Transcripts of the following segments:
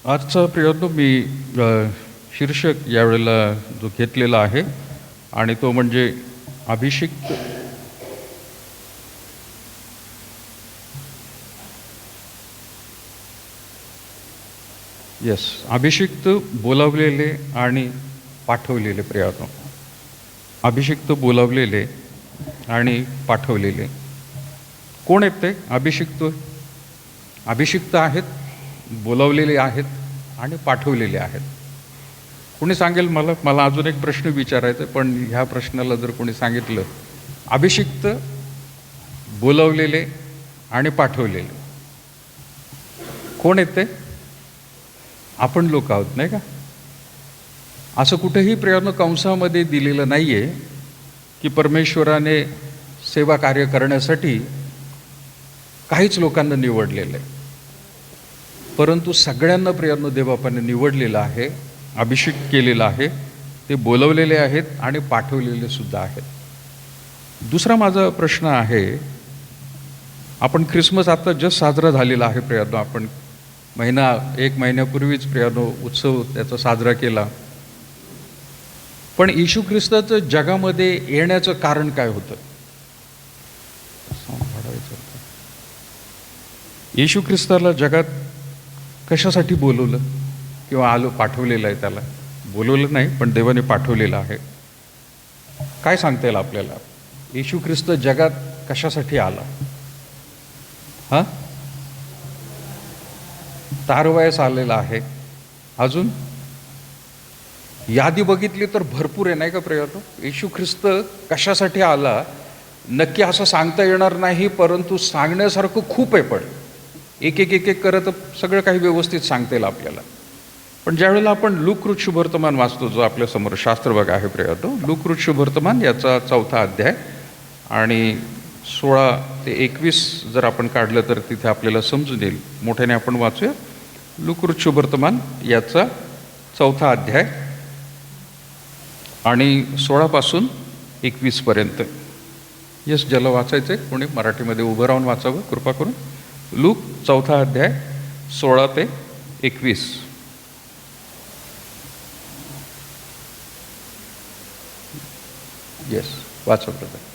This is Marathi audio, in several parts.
आजचा प्रयत्न मी शीर्षक यावेळेला जो घेतलेला आहे आणि तो म्हणजे अभिषिक्त अभिषिक्त बोलावलेले आणि पाठवलेले प्रयत्न. अभिषिक्त बोलावलेले आणि पाठवलेले कोण आहेत ते? अभिषिक्त आहेत, बोलावलेले आहेत आणि पाठवलेले आहेत. कोणी सांगेल मला अजून एक प्रश्न विचारायचा, पण ह्या प्रश्नाला जर कोणी सांगितलं अभिषिक्त, बोलावलेले आणि पाठवलेले कोण आहेत ते? आपण लोक आहोत, नाही का? असं कुठेही प्रयत्न कंसामध्ये दिलेलं नाही आहे की परमेश्वराने सेवा कार्य करण्यासाठी काहीच लोकांना निवडलेलं आहे, परंतु सगळ्यांना प्रयत्न देवबापाने निवडलेला आहे, अभिषेक केलेला आहे. ते बोलवलेले आहेत आणि पाठवलेले सुद्धा आहेत. दुसरा माझा प्रश्न आहे, आपण ख्रिसमस आता जस्ट साजरा झालेला आहे. प्रयत्न आपण एक महिन्यापूर्वीच प्रयत्न उत्सव त्याचा साजरा केला. पण येशू ख्रिस्ताचं जगामध्ये येण्याचं कारण काय होतं? येशू ख्रिस्ताला जगात कशासाठी बोलवलं किंवा पाठवलेलं आहे? त्याला बोलवलं नाही, पण देवाने पाठवलेलं आहे. काय सांगता येईल आपल्याला? येशू ख्रिस्त जगात कशासाठी आला? तारवायस आलेला आहे. अजून यादी बघितली तर भरपूर आहे, नाही का? प्रयत्न येशू ख्रिस्त कशासाठी आला नक्की असं सांगता येणार नाही, परंतु सांगण्यासारखं खूप आहे. पण एक एक एक एक करत सगळं काही व्यवस्थित सांगता येईल आपल्याला. पण ज्यावेळेला आपण लूक शुभवर्तमान वाचतो, जो आपल्यासमोर शास्त्रभाग आहे प्रयत्न, लूक शुभवर्तमान याचा 4था अध्याय आणि 16 ते 21 जर आपण काढलं तर तिथे आपल्याला समजून येईल. मोठ्याने आपण वाचूया. लूक शुभवर्तमान याचा 4था अध्याय आणि 16 पासून 21 पर्यंत. ज्याला वाचायचंय कोणी मराठीमध्ये उभं राहून वाचावं कृपा करून. लूक 4था अध्याय 16 ते 21. वाचा प्रकार.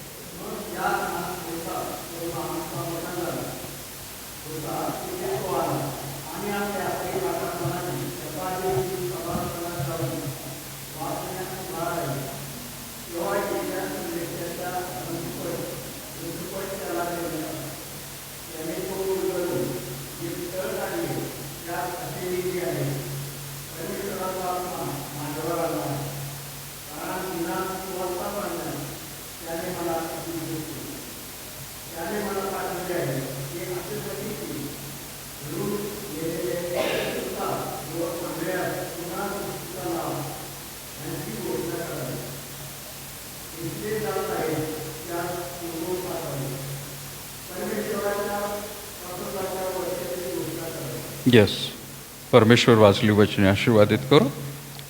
परमेश्वर वाचली वचने आशीर्वादित करो.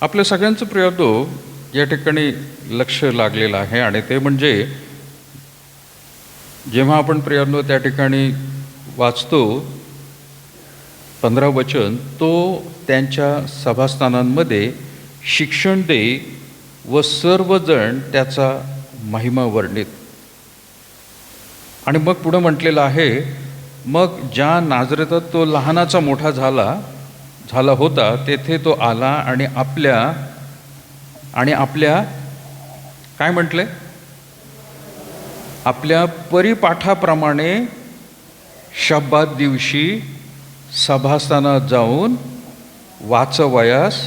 आपल्या सगळ्यांचं प्रयत्न या ठिकाणी लक्ष लागलेलं आहे आणि ते म्हणजे जेव्हा आपण प्रयत्न त्या ठिकाणी वाचतो 15 वचन, तो त्यांच्या सभास्थानांमध्ये शिक्षण दे व सर्वजण त्याचा महिमा वर्णित. आणि मग पुढं म्हटलेलं आहे, मग ज्या नाझरेतात तो लहानाचा मोठा झाला होता तेथे तो आला आणि आपल्या काय म्हटले? आपल्या परिपाठाप्रमाणे शब्दात दिवशी सभास्थानात जाऊन वाचवयास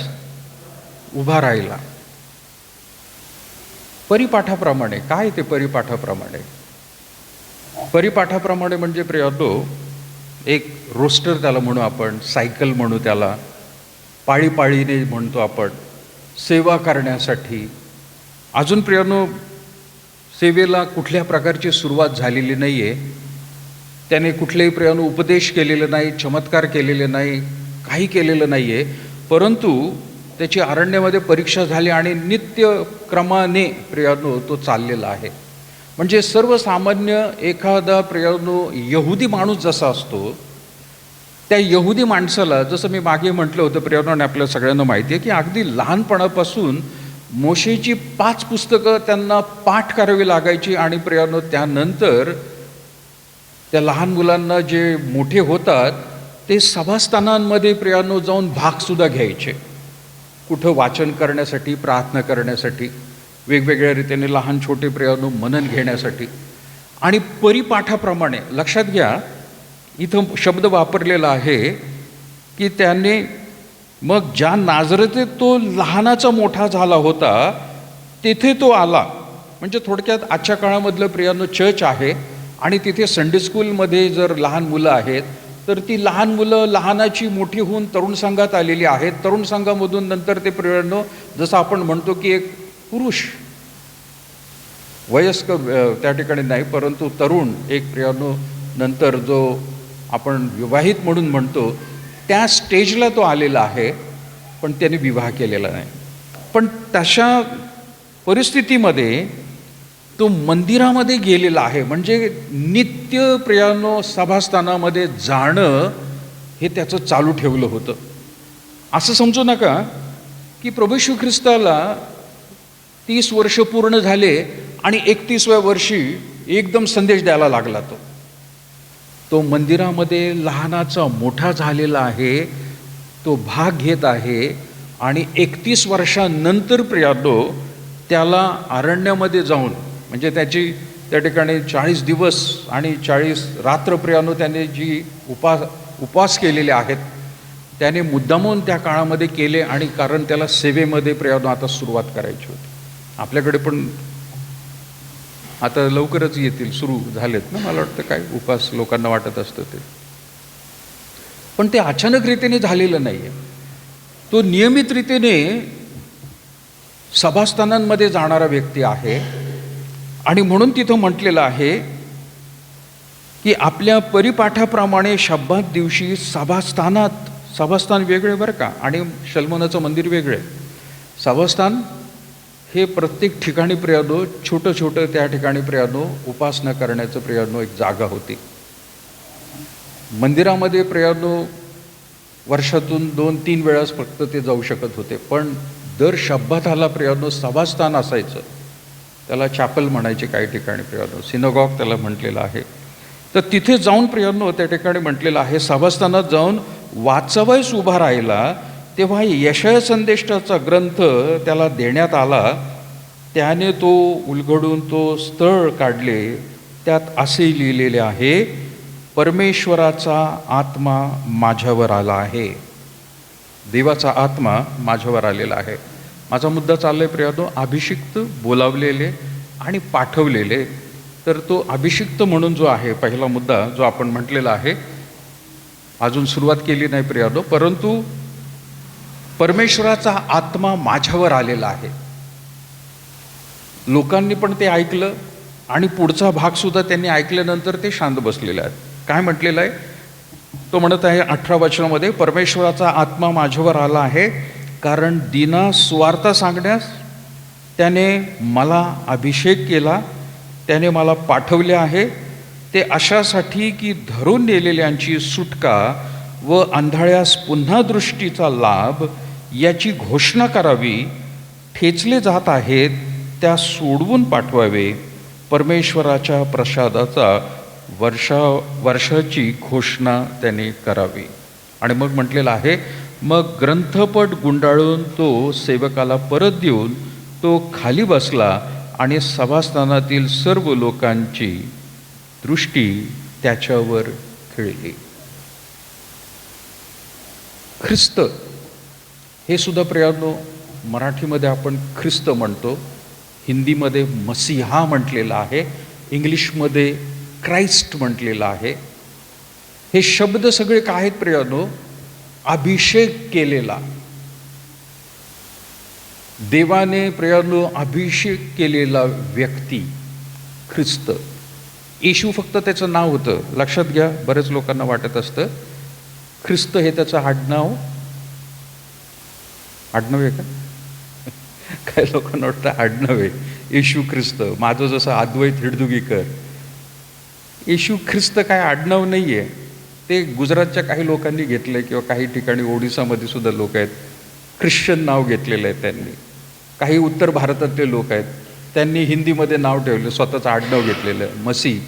उभा राहिला. परिपाठाप्रमाणे काय ते? परिपाठाप्रमाणे म्हणजे प्रयत्नो एक रोस्टर त्याला म्हणू आपण, सायकल म्हणू त्याला, पाळीपाळीने म्हणतो आपण, सेवा करण्यासाठी. अजून प्रयत्नो सेवेला कुठल्या प्रकारची सुरुवात झालेली नाही आहे. त्याने कुठलेही प्रयत्न उपदेश केलेले नाही, चमत्कार केलेले नाही, काही केलेलं नाही आहे, परंतु त्याची अरण्यामध्ये परीक्षा झाली आणि नित्यक्रमाने प्रयत्न तो चाललेला आहे. म्हणजे सर्वसामान्य एखादा प्रयत्न यहुदी माणूस जसा असतो त्या यहुदी माणसाला, जसं मी मागे म्हटलं होतं प्रियांनो, आपल्या सगळ्यांना माहिती आहे की अगदी लहानपणापासून मोशेची 5 पुस्तकं त्यांना पाठ करावी लागायची. आणि प्रियांनो, त्यानंतर त्या लहान मुलांना जे मोठे होतात ते सभास्थानांमध्ये प्रियांनो जाऊन भागसुद्धा घ्यायचे, कुठं वाचन करण्यासाठी, प्रार्थना करण्यासाठी, वेगवेगळ्या रीतीने लहान छोटे प्रियांनो मनन घेण्यासाठी. आणि परिपाठाप्रमाणे लक्षात घ्या, इथं शब्द वापरलेला आहे की त्याने मग ज्या नाझरेतीत तो लहानाचा मोठा झाला होता तेथे तो आला. म्हणजे थोडक्यात आजच्या काळामधलं प्रियांनो चर्च आहे आणि तिथे संडे स्कूलमध्ये जर लहान मुलं आहेत तर ती लहान मुलं लहानाची मोठी होऊन तरुण संघात आलेली आहेत. तरुण संघामधून नंतर ते प्रियांनो, जसं आपण म्हणतो की एक पुरुष, वयस्कर त्या ठिकाणी नाही परंतु तरुण एक प्रियांनो, नंतर जो आपण विवाहित म्हणून म्हणतो त्या स्टेजला तो आलेला आहे, पण त्याने विवाह केलेला नाही. पण तशा परिस्थितीमध्ये तो मंदिरामध्ये गेलेला आहे. म्हणजे नित्य प्रियांनो सभास्थानामध्ये जाणं हे त्याचं चालू ठेवलं होतं. असं समजू नका की प्रभू येशू ख्रिस्ताला 30 वर्ष पूर्ण झाले आणि 31व्या वर्षी एकदम संदेश द्यायला लागला. तो मंदिरामध्ये लहानाचा मोठा झालेला आहे, तो भाग घेत आहे. आणि 31 वर्षानंतर प्रियांनो त्याला अरण्यामध्ये जाऊन, म्हणजे त्याची त्या ठिकाणी 40 दिवस आणि 40 रात्र प्रियांनो त्याने जी उपवास केलेले आहेत त्याने मुद्दामून त्या काळामध्ये केले. आणि कारण त्याला सेवेमध्ये प्रियांनो आता सुरुवात करायची होती. आपल्याकडे पण आता लवकरच येतील, सुरू झालेत ना, मला वाटतं काय उपवास लोकांना वाटत असतं ते. पण ते अचानक रीतीने झालेलं नाही आहे. तो नियमित रीतीने सभास्थानांमध्ये जाणारा व्यक्ती आहे. आणि म्हणून तिथं म्हटलेलं आहे की आपल्या परिपाठाप्रमाणे शब्दात दिवशी सभास्थानात, सभास्थान वेगळे बरं का, आणि शल्मोनाचं मंदिर वेगळे. सभास्थान हे प्रत्येक ठिकाणी प्रियांनो छोटं छोटं त्या ठिकाणी प्रियांनो उपासना करण्याचं प्रियांनो एक जागा होती. मंदिरामध्ये प्रियांनो वर्षातून 2-3 वेळाच फक्त ते जाऊ शकत होते. पण दर शब्दाला प्रियांनो सभास्थान असायचं. त्याला चॅपल म्हणायचे काही ठिकाणी प्रियांनो, सिनोगॉग त्याला म्हटलेलं आहे. तर तिथे जाऊन प्रियांनो त्या ठिकाणी म्हटलेलं आहे, सभास्थानात जाऊन वाचवायस उभा राहिला तेव्हा यशाया संदेशाचा ग्रंथ त्याला देण्यात आला. त्याने तो उलगडून तो स्थळ काढले. त्यात असे लिहिलेले आहे, परमेश्वराचा आत्मा माझ्यावर आला आहे. देवाचा आत्मा माझ्यावर आलेला आहे. माझा मुद्दा चाललाय प्रियांनो, अभिषिक्त, बोलावलेले आणि पाठवलेले. तर तो अभिषिक्त म्हणून जो आहे पहिला मुद्दा जो आपण म्हटलेला आहे, अजून सुरुवात केली नाही प्रियांनो, परंतु परमेश्वराचा आत्मा माझ्यावर आलेला आहे. लोकांनी पण ते ऐकलं आणि पुढचा भाग सुद्धा त्यांनी ऐकल्यानंतर ते शांत बसलेले आहेत. काय म्हटलेलं आहे? तो म्हणत आहे 18 वचनामध्ये, परमेश्वराचा आत्मा माझ्यावर आला आहे कारण दीना सुवार्ता सांगण्यास त्याने मला अभिषेक केला, त्याने मला पाठवले आहे. ते अशासाठी की धरून नेलेल्यांची सुटका व आंधळ्यास पुन्हा दृष्टीचा लाभ याची घोषणा करावी. ठेचले जात आहेत त्या सोडवून पाठवावे. परमेश्वराच्या प्रसादाचा वर्षाची घोषणा त्याने करावी. आणि मग म्हटलेलं आहे, मग ग्रंथपट गुंडाळून तो सेवकाला परत देऊन तो खाली बसला आणि सभास्थानातील सर्व लोकांची दृष्टी त्याच्यावर खिळली. ख्रिस्त हे सुद्धा प्रियांनो मराठीमध्ये आपण ख्रिस्त म्हणतो, हिंदीमध्ये मसीहा म्हटलेला आहे, इंग्लिशमध्ये क्राइस्ट म्हटलेला आहे. हे शब्द सगळे काय आहेत प्रियांनो? अभिषेक केलेला. देवाने प्रियांनो अभिषेक केलेला व्यक्ती ख्रिस्त. येशू फक्त त्याचं नाव होतं, लक्षात घ्या. बरेच लोकांना वाटत असतं ख्रिस्त हे त्याचं आडनाव आहे का? काही लोकांना वाटतं आडनाव आहे येशू ख्रिस्त. माझं जसं अद्वैत हिडदुगीकर, येशू ख्रिस्त काय आडनाव नाही आहे. ते गुजरातच्या काही लोकांनी घेतलं आहे, किंवा काही ठिकाणी ओडिसामध्ये सुद्धा लोक आहेत, ख्रिश्चन नाव घेतलेलं आहे त्यांनी. काही उत्तर भारतातले लोक आहेत, त्यांनी हिंदीमध्ये नाव ठेवलं, स्वतःचं आडनाव घेतलेलं आहे, मसी.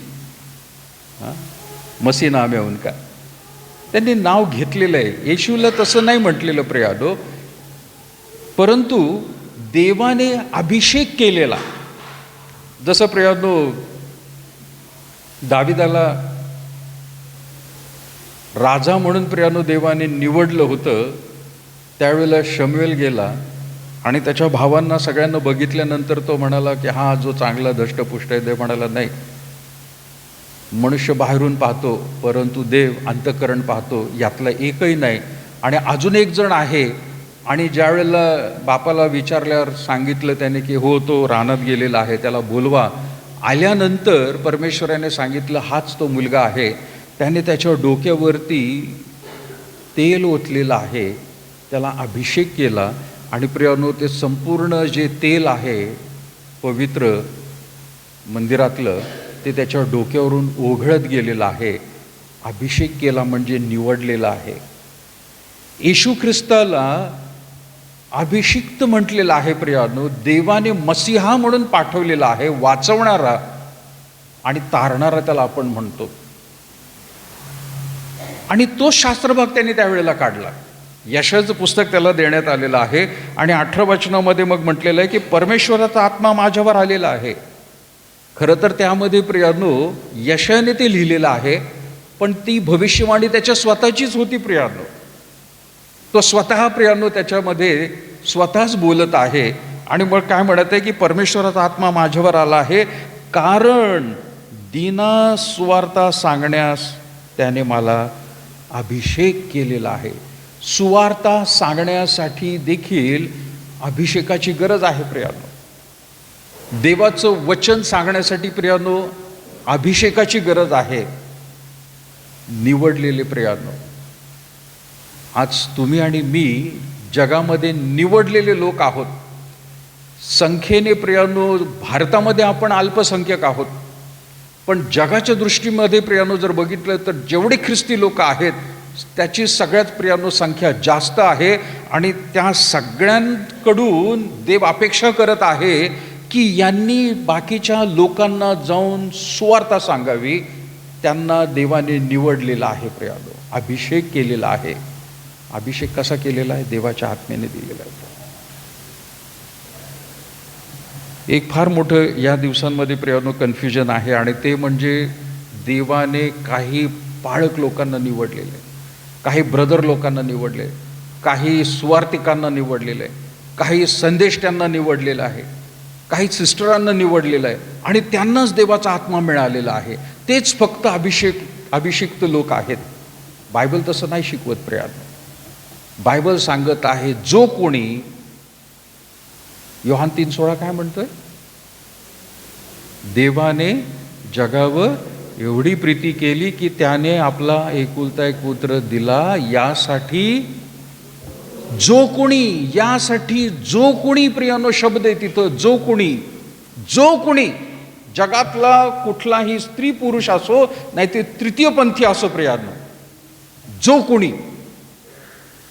मसी नाम आहे उनका. त्यांनी नाव घेतलेलं आहे. येशूला तसं नाही म्हटलेलं प्रियानो, परंतु देवाने अभिषेक केलेला. जसं प्रियानो दाविदाला राजा म्हणून प्रियानो देवाने निवडलं होतं, त्यावेळेला शमूएल गेला आणि त्याच्या भावांना सगळ्यांना बघितल्यानंतर तो म्हणाला की हा जो चांगला धष्टपुष्ट आहे. देव म्हणाला नाही, मनुष्य बाहेरून पाहतो परंतु देव अंतःकरण पाहतो, यातला एकही नाही. आणि अजून एक जण आहे. आणि ज्या वेळेला बापाला विचारल्यावर सांगितलं त्याने की हो तो रानात गेलेला आहे, त्याला बोलवा. आल्यानंतर परमेश्वराने सांगितलं हाच तो मुलगा आहे. त्याने त्याच्या डोक्यावरती तेल ओतलेलं आहे, त्याला अभिषेक केला. आणि प्रियानो ते संपूर्ण जे तेल आहे पवित्र मंदिरातलं, ते त्याच्या डोक्यावरून ओघळत गेलेलं आहे. अभिषेक केला म्हणजे निवडलेला आहे. येशू ख्रिस्ताला अभिषिक्त म्हटलेलं आहे प्रियानो. देवाने मसीहा म्हणून पाठवलेला आहे, वाचवणारा आणि तारणारा त्याला आपण म्हणतो. आणि तो शास्त्रभाग त्यांनी त्यावेळेला काढला. यशाचं पुस्तक त्याला देण्यात आलेलं आहे. आणि 18 वचनामध्ये मग म्हटलेलं आहे की परमेश्वराचा आत्मा माझ्यावर आलेला आहे. खरं तर त्यामध्ये प्रियानो यशाने ते लिहिलेलं आहे, पण ती भविष्यवाणी त्याच्या स्वतःचीच होती प्रियानो. तो स्वतः प्रियानो त्याच्यामध्ये स्वतःच बोलत आहे. आणि मग काय म्हणत आहे की परमेश्वराचा आत्मा माझ्यावर आला आहे, कारण दीना सुवार्ता सांगण्यास त्याने मला अभिषेक केलेला आहे. सुवार्ता सांगण्यासाठी देखील अभिषेकाची गरज आहे प्रियानो. देवाचं वचन सांगण्यासाठी प्रियानो अभिषेकाची गरज आहे. निवडलेले प्रियानो, आज तुम्ही आणि मी जगामध्ये निवडलेले लोक आहोत. संख्येने प्रियानो भारतामध्ये आपण अल्पसंख्यक आहोत, पण जगाच्या दृष्टीमध्ये प्रियानो जर बघितलं तर जेवढे ख्रिस्ती लोक आहेत त्याची सगळ्यात प्रियानो संख्या जास्त आहे. आणि त्या सगळ्यांकडून देव अपेक्षा करत आहे की यांनी बाकीच्या लोकांना जाऊन सुवार्ता सांगावी. त्यांना देवाने निवडलेला आहे प्रियानो, अभिषेक केलेला आहे. अभिषेक कसा केलेला आहे? देवाच्या आत्म्याने दिलेला आहे. एक फार मोठं या दिवसांमध्ये प्रियानो कन्फ्युजन आहे, आणि ते म्हणजे देवाने काही पाळक लोकांना निवडलेले, काही ब्रदर लोकांना निवडले, काही सुवार्तिकांना निवडलेलं आहे, काही संदेष्ट्यांना निवडलेलं आहे, काही सिस्टरांना निवडलेलं आहे, आणि त्यांनाच देवाचा आत्मा मिळालेला आहे. तेच फक्त अभिषिक्त लोक आहेत. बायबल तसं नाही शिकवत प्रियानो. बायबल सांगत आहे जो कोणी, योहान 3:16 काय म्हणतोय? देवाने जगावर एवढी प्रीती केली की त्याने आपला एकुलता एक पुत्र दिला, यासाठी जो कोणी, यासाठी जो कोणी प्रियानो शब्द आहे तिथं, जो कोणी जगातला कुठलाही स्त्री पुरुष असो, नाही ते तृतीयपंथी असो प्रियानो, जो कोणी,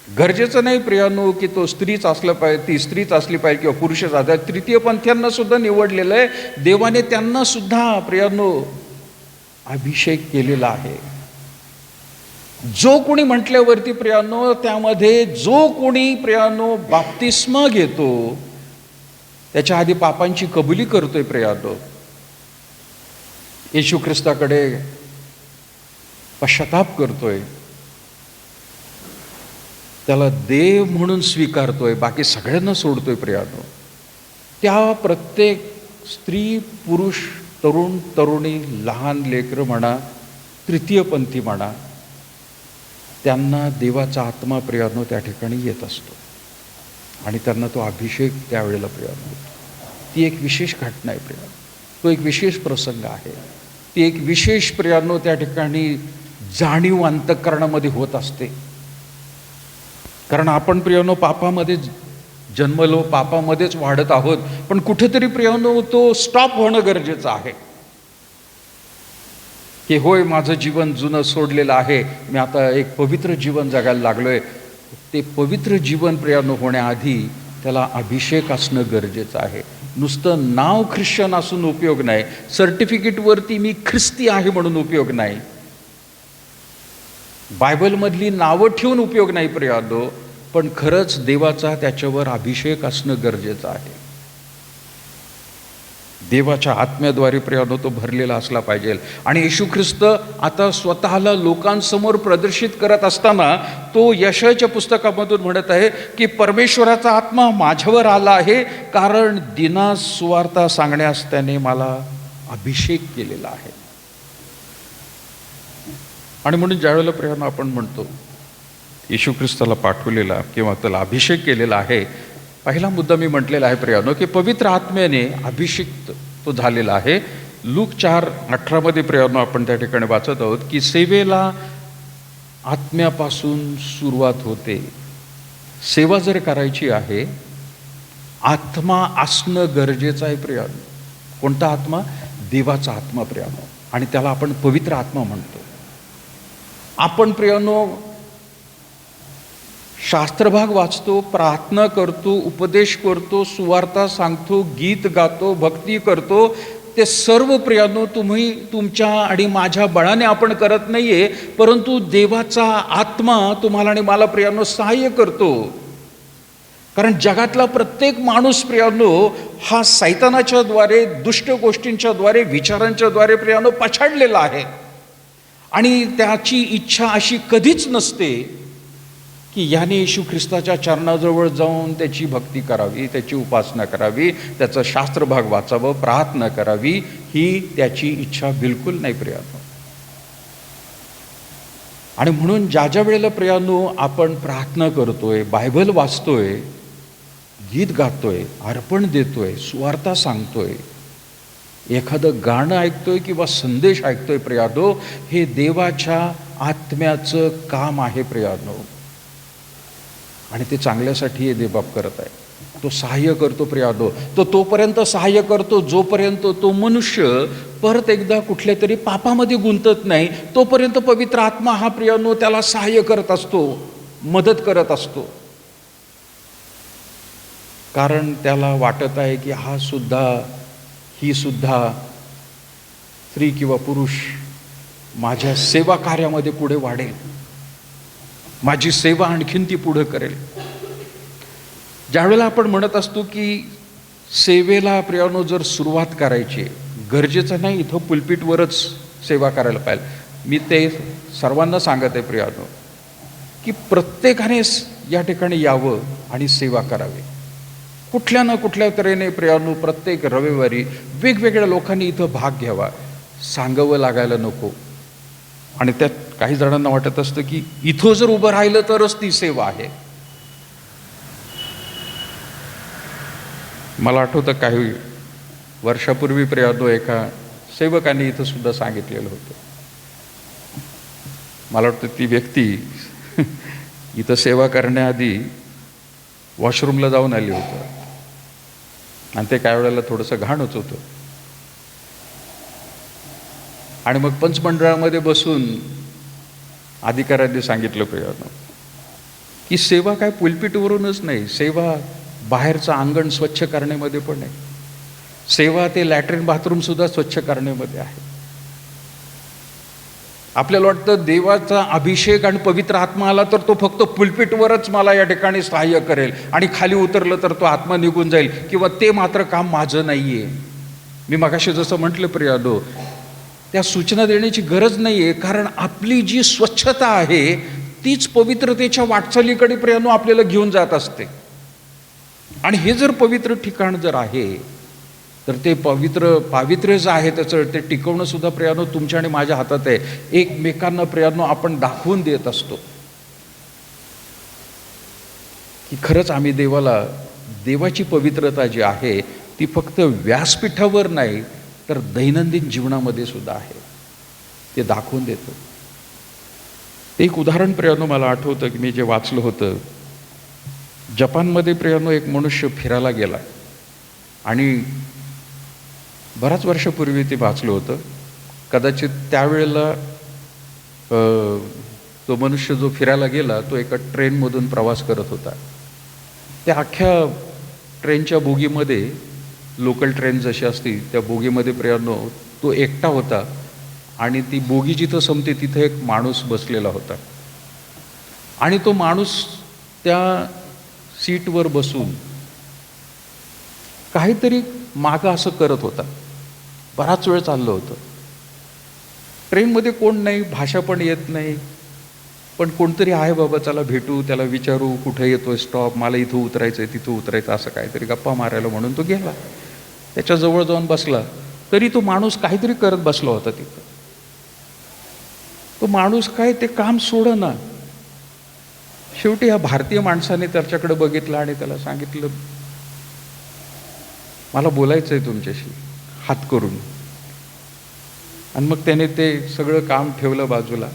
गरजेचं नाही प्रियानो की तो स्त्रीच असलं पाहिजे, ती स्त्रीच असली पाहिजे किंवा पुरुषच असला. तृतीयपंथीयांना सुद्धा निवडलेलं आहे देवाने. त्यांना सुद्धा प्रियानो अभिषेक केलेला आहे. जो कोणी म्हटल्यावरती प्रियानो त्यामध्ये जो कोणी प्रियानो बाप्तिस्मा घेतो, त्याच्या आधी पापांची कबुली करतोय प्रियानो, येशू ख्रिस्ताकडे पश्चाताप करतोय, त्याला देव म्हणून स्वीकारतोय, बाकी सगळ्यांना सोडतोय प्रियानो, त्या प्रत्येक स्त्री पुरुष तरुण तरुणी लहान लेकरं म्हणा, तृतीयपंथी म्हणा, त्यांना देवाचा आत्मा प्रियानो त्या ठिकाणी येत असतो आणि त्यांना तो अभिषेक त्यावेळेला प्रियानो होतो. ती एक विशेष घटना आहे प्रियानो, तो एक विशेष प्रसंग आहे, ती एक विशेष प्रियानो त्या ठिकाणी जाणीव अंतःकरणामध्ये होत असते. कारण आपण प्रियानो पापामध्ये जन्मलो, पापामध्येच वाढत आहोत, पण कुठेतरी प्रियानो तो स्टॉप होणं गरजेचं आहे. की होय माझं जीवन जुनं सोडलेलं आहे, मी आता एक पवित्र जीवन जगायला लागलोय. ते पवित्र जीवन प्रियानो होण्याआधी त्याला अभिषेक असणं गरजेचं आहे. नुसतं नाव ख्रिश्चन असून उपयोग नाही, सर्टिफिकेटवरती मी ख्रिस्ती आहे म्हणून उपयोग नाही, बायबलमधली नावं ठेवून उपयोग नाही प्रियानो, पण खरंच देवाचा त्याच्यावर अभिषेक असणं गरजेचं आहे. देवाच्या आत्म्याद्वारे प्रियानो तो भरलेला असला पाहिजे. आणि येशू ख्रिस्त आता स्वतःला लोकांसमोर प्रदर्शित करत असताना तो यशाच्या पुस्तकामधून म्हणत आहे की परमेश्वराचा आत्मा माझ्यावर आला आहे, कारण दिनास सुवार्ता सांगण्यास त्याने मला अभिषेक केलेला आहे. आणि म्हणून ज्यावेळेला प्रियानो आपण म्हणतो येशू ख्रिस्ताला पाठवलेला किंवा त्याला अभिषेक केलेला आहे, पहिला मुद्दा मी म्हटलेला आहे प्रियानो की पवित्र आत्म्याने अभिषिक्त तो झालेला आहे. लूक 4:18 प्रियानो आपण त्या ठिकाणी वाचत आहोत की सेवेला आत्म्यापासून सुरुवात होते. सेवा जर करायची आहे, आत्मा असणं गरजेचं आहे प्रियानो. कोणता आत्मा? देवाचा आत्मा प्रियानो. आणि त्याला आपण पवित्र आत्मा म्हणतो. आपण प्रियानो शास्त्रभाग वाचतो, प्रार्थना करतो, उपदेश करतो, सुवार्ता सांगतो, गीत गातो, भक्ती करतो, ते सर्व प्रियानो तुम्ही तुमच्या आणि माझ्या बळाने आपण करत नाहीये, परंतु देवाचा आत्मा तुम्हाला आणि मला प्रियानो सहाय्य करतो. कारण जगातला प्रत्येक माणूस प्रियानो हा सैतानाच्या द्वारे, दुष्ट गोष्टींच्या द्वारे, विचारांच्या द्वारे प्रियानो पछाडलेला आहे. आणि त्याची इच्छा अशी कधीच नसते की याने येशू ख्रिस्ताच्या चरणाजवळ जाऊन त्याची भक्ती करावी, त्याची उपासना करावी, त्याचं शास्त्रभाग वाचावं, प्रार्थना करावी, ही त्याची इच्छा बिलकुल नाही प्रियानो. आणि म्हणून ज्या ज्या वेळेला प्रियानो आपण प्रार्थना करतोय, बायबल वाचतोय, गीत गातोय, अर्पण देतोय, सुवार्ता सांगतोय, एखादं गाणं ऐकतोय किंवा संदेश ऐकतोय प्रियानो, हे देवाच्या आत्म्याचं काम आहे प्रियानो. आणि ते चांगल्यासाठी हे देवबाप करत आहे. तो सहाय्य करतो प्रियानो. तो तोपर्यंत सहाय्य करतो जोपर्यंत तो मनुष्य परत एकदा कुठल्या तरी पापामध्ये गुंतत नाही, तोपर्यंत पवित्र आत्मा हा प्रियानो त्याला सहाय्य करत असतो, मदत करत असतो. कारण त्याला वाटत आहे की ही सुद्धा स्त्री किंवा पुरुष माझ्या सेवा कार्यामध्ये पुढे वाढेल, माझी सेवा आणखीन ती पुढे करेल. ज्यावेळेला आपण म्हणत असतो की सेवेला प्रियानो जर सुरुवात करायची, गरजेचं नाही इथं पुलपीटवरच सेवा करायला पाहिजे. मी ते सर्वांना सांगत आहे प्रियानो की प्रत्येकाने या ठिकाणी यावं आणि सेवा करावी. कुठल्या ना कुठल्या तऱ्हेने प्रियानो प्रत्येक रविवारी वेगवेगळ्या लोकांनी इथं भाग घ्यावा, सांगावं लागायला नको. आणि त्यात काही जणांना वाटत असतं की इथं जर उभं राहिलं तरच ती सेवा आहे. मला आठवतं काही वर्षापूर्वी प्रियानो एका सेवकाने इथं सुद्धा सांगितलेलं होतं. मला वाटतं ती व्यक्ती इथं सेवा करण्याआधी वॉशरूमला जाऊन आली होतं आणि ते काही वेळेला थोडंसं घाणच होतं. आणि मग पंचमंडळामध्ये बसून अधिकाऱ्यांनी सांगितलं प्रियानो की सेवा काय पुलपीटवरूनच नाही, सेवा बाहेरचं अंगण स्वच्छ करण्यामध्ये पण आहे, सेवा ते लॅट्रिन बाथरूम सुद्धा स्वच्छ करण्यामध्ये आहे. आपल्याला वाटतं देवाचा अभिषेक आणि पवित्र आत्मा आला तर तो फक्त पुलपीटवरच मला या ठिकाणी सहाय्य करेल आणि खाली उतरलं तर तो आत्मा निघून जाईल, किंवा ते मात्र काम माझं नाहीये. मी मगाशी जसं म्हटलं प्रियानो, त्या सूचना देण्याची गरज नाहीये, कारण आपली जी स्वच्छता आहे तीच पवित्रतेच्या वाटचालीकडे प्रियानो आपल्याला घेऊन जात असते. आणि हे जर पवित्र ठिकाण जर आहे तर ते पावित्र्य जे आहे त्याचं ते टिकवणं सुद्धा प्रियानो तुमच्या आणि माझ्या हातात आहे. एकमेकांना प्रियानो आपण दाखवून देत असतो की खरंच आम्ही देवाची पवित्रता जी आहे ती फक्त व्यासपीठावर नाही तर दैनंदिन जीवनामध्ये सुद्धा आहे, ते दाखवून देतो. एक उदाहरण प्रियानो मला आठवतं की मी जे वाचलं होतं, जपानमध्ये प्रियानो एक मनुष्य फिरायला गेला आणि बऱ्याच वर्षापूर्वी ते वाचलं होतं. कदाचित त्यावेळेला तो मनुष्य जो फिरायला गेला तो एका ट्रेनमधून प्रवास करत होता. त्या अख्ख्या ट्रेनच्या बोगीमध्ये, लोकल ट्रेन जशी असती त्या बोगीमध्ये प्रियांनो तो एकटा होता आणि ती बोगी जिथं संपते तिथं एक माणूस बसलेला होता आणि तो माणूस त्या सीटवर बसून काहीतरी मागं असं करत होता. बराच वेळ चाललं होतं. ट्रेनमध्ये कोण नाही, भाषा पण येत नाही, पण कोणतरी आहे बाबा, चला भेटू, त्याला विचारू कुठे येतोय स्टॉप, मला इथं उतरायचं आहे तिथं उतरायचं, असं काहीतरी गप्पा मारायला म्हणून तो गेला. त्याच्याजवळ जाऊन बसला तरी तो माणूस काहीतरी करत बसला होता तिथं. तो माणूस काय ते काम सोडना. शेवटी ह्या भारतीय माणसाने त्याच्याकडे बघितलं आणि त्याला सांगितलं, मला बोलायचं आहे तुमच्याशी, हात करून. आणि मग त्याने ते सगळं काम ठेवलं बाजूला.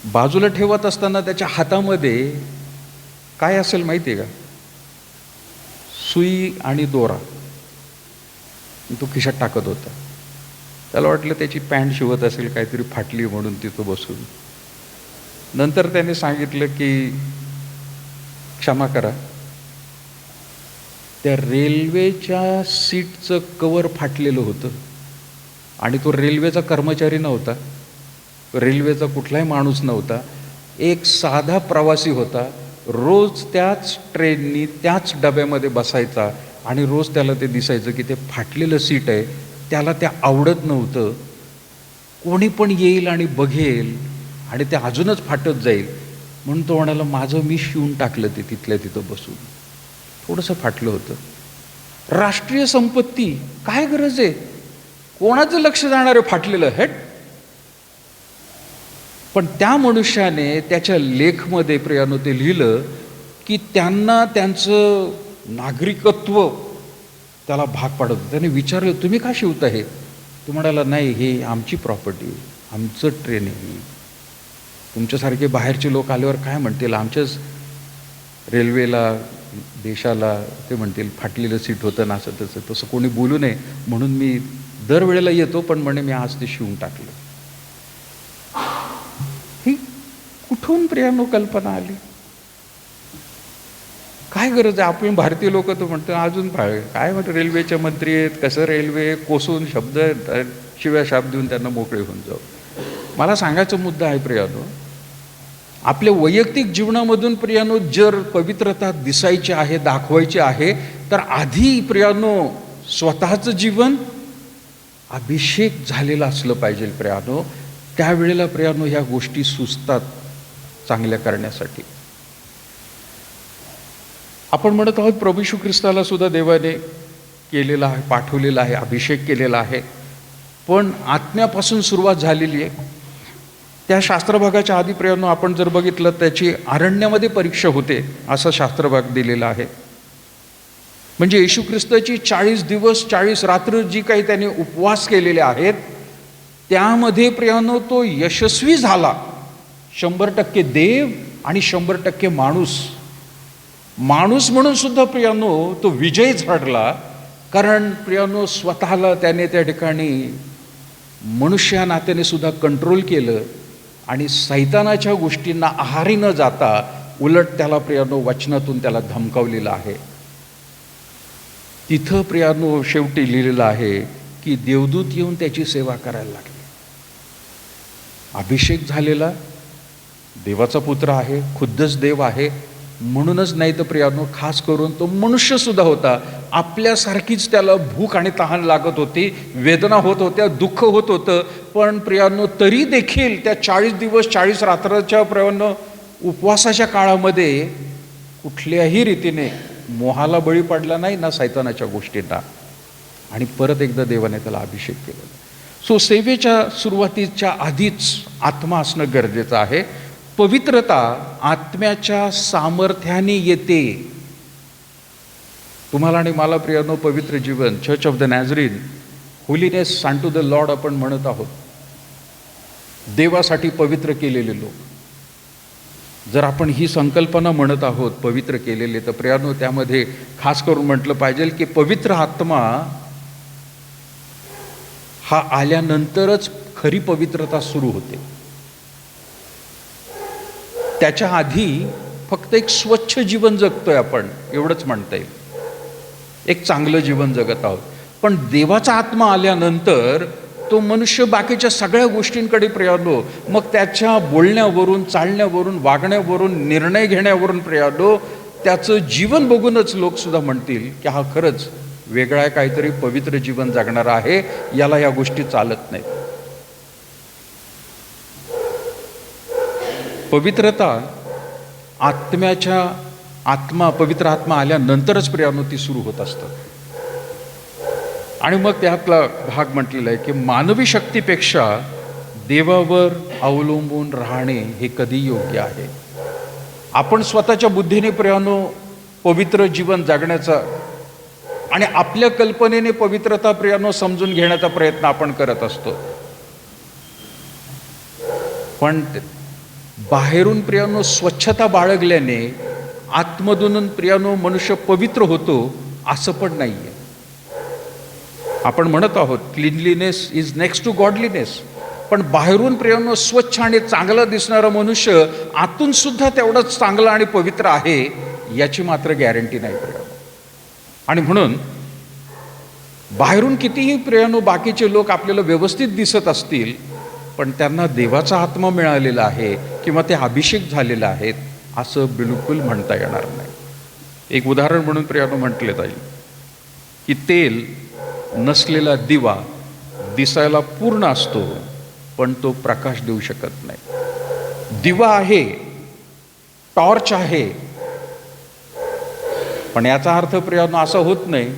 बाजूला ठेवत असताना त्याच्या हातामध्ये काय असेल माहिती आहे का? सुई आणि दोरा. तो खिशात टाकत होता. त्याला वाटलं त्याची पॅन्ट शिवत असेल, काहीतरी फाटली म्हणून तिथं बसून. नंतर त्याने सांगितलं की क्षमा करा, त्या रेल्वेच्या सीटचं कवर फाटलेलं होतं आणि तो रेल्वेचा कर्मचारी नव्हता, रेल्वेचा कुठलाही माणूस नव्हता, एक साधा प्रवासी होता. रोज त्याच ट्रेननी त्याच डब्यामध्ये बसायचा आणि रोज त्याला ते दिसायचं की ते फाटलेलं सीट आहे, त्याला ते आवडत नव्हतं. कोणी पण येईल आणि बघेल आणि ते अजूनच फाटत जाईल म्हणून तो म्हणाला, माझं मी शिवून टाकलं ते तिथल्या तिथं बसून. थोडंसं फाटलं होतं. राष्ट्रीय संपत्ती, काय गरज आहे, कोणाचं लक्ष जाणार आहे फाटलेलं हेट. पण त्या मनुष्याने त्याच्या लेखमध्ये प्रियानो ते लिहिलं की त्यांना त्यांचं नागरिकत्व त्याला भाग पाडत होतं. त्याने विचारलं, तुम्ही का शिवता हे? तो म्हणाला, नाही, हे आमची प्रॉपर्टी, आमचं ट्रेन आहे. तुमच्यासारखे बाहेरचे लोक आल्यावर काय म्हणतील, आमच्याच रेल्वेला, देशाला ते म्हणतील फाटलेलं सीट होतं ना, असं तसं. तसं कोणी बोलू नये म्हणून मी दरवेळेला येतो, पण म्हणे मी आज ते शिवून टाकलं. ही कुठून प्रियानो कल्पना आली? काय गरज आहे? आपण भारतीय लोक तर म्हणतो अजून काय म्हणतो, रेल्वेचे मंत्री आहेत, कसं रेल्वे कोसून शब्द शिव्या शाप देऊन त्यांना मोकळे होऊन जाऊ. मला सांगायचा मुद्दा आहे प्रियानो, आपल्या वैयक्तिक जीवनामधून प्रियानो जर पवित्रता दिसायची आहे, दाखवायची आहे, तर आधी प्रियानो स्वतःचं जीवन अभिषेक झालेलं असलं पाहिजे प्रियानो. त्यावेळेला प्रियानो ह्या गोष्टी सुचतात चांगल्या करण्यासाठी. आपण म्हणत आहोत प्रभू येशू ख्रिस्ताला सुद्धा देवाने केलेला आहे, पाठवलेला आहे, अभिषेक केलेला आहे, पण आत्म्यापासून सुरुवात झालेली आहे. त्या शास्त्रभागाच्या आधी प्रियानो आपण जर बघितलं, त्याची अरण्यामध्ये परीक्षा होते असा शास्त्रभाग दिलेला आहे. म्हणजे येशू ख्रिस्ताची 40 दिवस 40 रात्र जी काही त्याने उपवास केलेले आहेत, त्यामध्ये प्रियानो तो यशस्वी झाला. 100% देव आणि 100% माणूस. माणूस म्हणून सुद्धा प्रियानो तो विजय झाडला, कारण प्रियानो स्वतःला त्याने त्या ठिकाणी मनुष्या नात्याने सुद्धा कंट्रोल केलं आणि सैतानाच्या गोष्टींना आहारी न जाता उलट त्याला प्रियानो वचनातून त्याला धमकावलेलं आहे. तिथं प्रियानो शेवटी लिहिलेलं आहे की देवदूत येऊन त्याची सेवा करायला लागले. अभिषेक झालेला देवाचा पुत्र आहे, खुद्दच देव आहे. म्हणूनच नाही तर प्रियानो खास करून तो मनुष्य सुद्धा होता. आपल्यासारखीच त्याला भूक आणि तहान लागत होती, वेदना होत होत्या, दुःख होत होतं. पण प्रियानो तरी देखील त्या 40 दिवस 40 रात्राच्या प्रियानो उपवासाच्या काळामध्ये कुठल्याही रीतीने मोहाला बळी पडला नाही ना सैतानाच्या गोष्टींना. आणि परत एकदा देवाने त्याला अभिषेक केला. सो सेवेच्या सुरुवातीच्या आधीच आत्मा असणं गरजेचं आहे. पवित्रता आत्म्याच्या सामर्थ्याने येते. तुम्हाला आणि मला प्रियानो पवित्र जीवन, church of the Nazarene, holiness unto the lord आपण म्हणत आहोत. देवासाठी पवित्र केलेले लोक. जर आपण ही संकल्पना म्हणत आहोत पवित्र केलेले, तर प्रियानो त्यामध्ये खास करून म्हटलं पाहिजे की पवित्र आत्मा हा आल्यानंतरच खरी पवित्रता सुरू होते. त्याच्या आधी फक्त एक स्वच्छ जीवन जगतोय आपण, एवढंच म्हणता येईल. एक चांगलं जीवन जगत आहोत. पण देवाचा आत्मा आल्यानंतर तो मनुष्य बाकीच्या सगळ्या गोष्टींकडे प्रियानो, मग त्याच्या बोलण्यावरून, चालण्यावरून, वागण्यावरून, निर्णय घेण्यावरून प्रियानो, त्याचं जीवन बघूनच लोकसुद्धा म्हणतील की हा खरंच वेगळा काहीतरी पवित्र जीवन जगणारा आहे, याला या गोष्टी चालत नाहीत. पवित्रता पवित्र आत्मा आल्यानंतरच प्रियानो ती सुरू होत असतं. आणि मग त्यातला भाग म्हटलेला आहे की मानवी शक्तीपेक्षा देवावर अवलंबून राहणे हे कधी योग्य आहे. आपण स्वतःच्या बुद्धीने प्रियानो पवित्र जीवन जगण्याचा आणि आपल्या कल्पनेने पवित्रता प्रियानो समजून घेण्याचा प्रयत्न आपण करत असतो. पण बाहेरून प्रियानो स्वच्छता बाळगल्याने आतमधून प्रियानो मनुष्य पवित्र होतो असं पण नाहीये. आपण म्हणत आहोत cleanliness is next to godliness, पण बाहेरून प्रियानो स्वच्छ आणि चांगला दिसणारा मनुष्य आतून सुद्धा तेवढाच चांगला आणि पवित्र आहे याची मात्र गॅरंटी नाही प्रियानो. आणि म्हणून बाहेरून कितीही प्रियानो बाकीचे लोक आपल्याला व्यवस्थित दिसत असतील, पण त्यांना देवाचा आत्मा मिळालेला आहे किंवा ते अभिषेक झालेले आहेत असं बिलकुल म्हणता येणार नाही. एक उदाहरण म्हणून प्रियानो म्हटले जाईल की तेल नसलेला दिवा दिसायला पूर्ण असतो, पण तो प्रकाश देऊ शकत नाही. दिवा आहे, टॉर्च आहे, पण याचा अर्थ प्रियानो असा होत नाही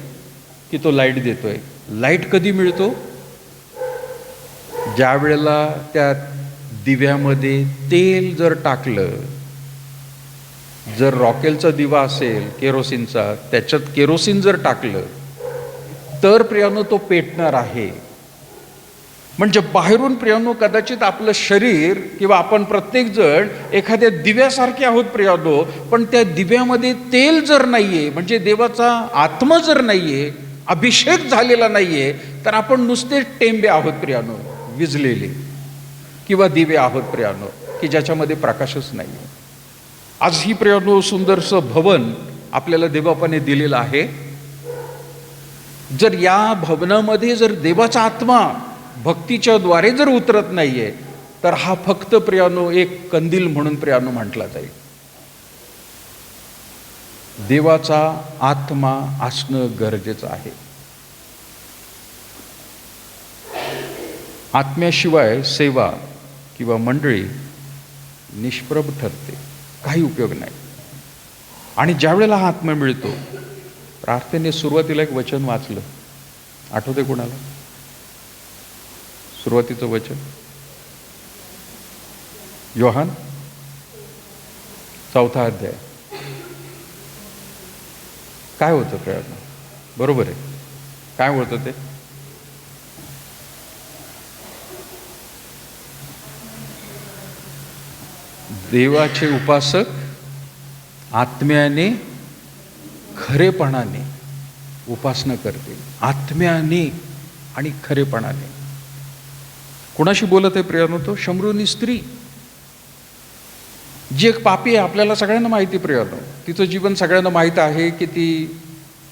की तो लाईट देतोय. लाईट कधी मिळतो? ज्या वेळेला त्या दिव्यामध्ये तेल जर टाकलं, जर रॉकेलचा दिवा असेल केरोसिनचा, त्याच्यात केरोसिन जर टाकलं तर प्रियानो तो पेटणार आहे. म्हणजे बाहेरून प्रियानो कदाचित आपलं शरीर किंवा आपण प्रत्येक जण एखाद्या दिव्यासारखे आहोत प्रियानो, पण त्या दिव्यामध्ये तेल जर नाहीये, म्हणजे देवाचा आत्मा जर नाहीये, अभिषेक झालेला नाहीये, तर आपण नुसते टेंबे आहोत प्रियानो, विजलेले, किंवा दिवे आहोत प्रियानो की ज्याच्यामध्ये प्रकाशच नाही. आज ही प्रियानो सुंदरसं भवन आपल्याला देवबापाने दिलेलं आहे. जर या भवनामध्ये जर देवाचा आत्मा भक्तीच्या द्वारे जर उतरत नाहीये, तर हा फक्त प्रियानो एक कंदील म्हणून प्रियानो म्हटला जाईल. देवाचा आत्मा असणं गरजेचं आहे. आत्म्याशिवाय सेवा किंवा मंडळी निष्प्रभ ठरते, काही उपयोग नाही. आणि ज्या वेळेला हा आत्मा मिळतो, प्रार्थनेने सुरुवातीला एक वचन वाचलं, आठवते कोणाला? सुरुवातीचं वचन योहान 4 अध्याय. काय होतं प्रयत्न? बरोबर आहे, काय होतं ते? देवाचे उपासक आत्म्याने खरेपणाने उपासना करतील, आत्म्याने आणि खरेपणाने. कोणाशी बोलत आहे प्रियानो? तो शमरोनी स्त्री, जी एक पापी आहे, आपल्याला सगळ्यांना माहिती प्रियानो. तिचं जीवन सगळ्यांना माहीत आहे की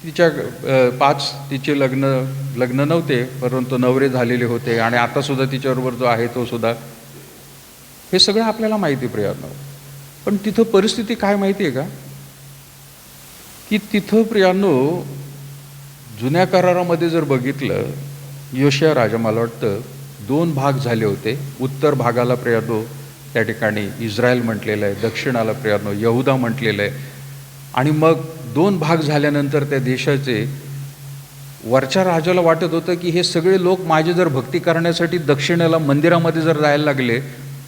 तिच्या 5 तिचे लग्न नव्हते, परंतु नवरे झालेले होते, आणि आता सुद्धा तिच्याबरोबर जो आहे तो सुद्धा, हे सगळं आपल्याला माहिती प्रियानो. पण तिथं परिस्थिती काय माहिती आहे का? की तिथं प्रियानो जुन्या करारामध्ये जर बघितलं, योशिया राजा, मला वाटतं 2 भाग झाले होते. उत्तर भागाला प्रियानो त्या ठिकाणी इस्रायल म्हटलेलं आहे, दक्षिणाला प्रियानो यहुदा म्हटलेलं आहे. आणि मग 2 भाग झाल्यानंतर त्या देशाचे वरच्या राजाला वाटत होतं की हे सगळे लोक माझी जर भक्ती करण्यासाठी दक्षिणेला मंदिरामध्ये जर जायला लागले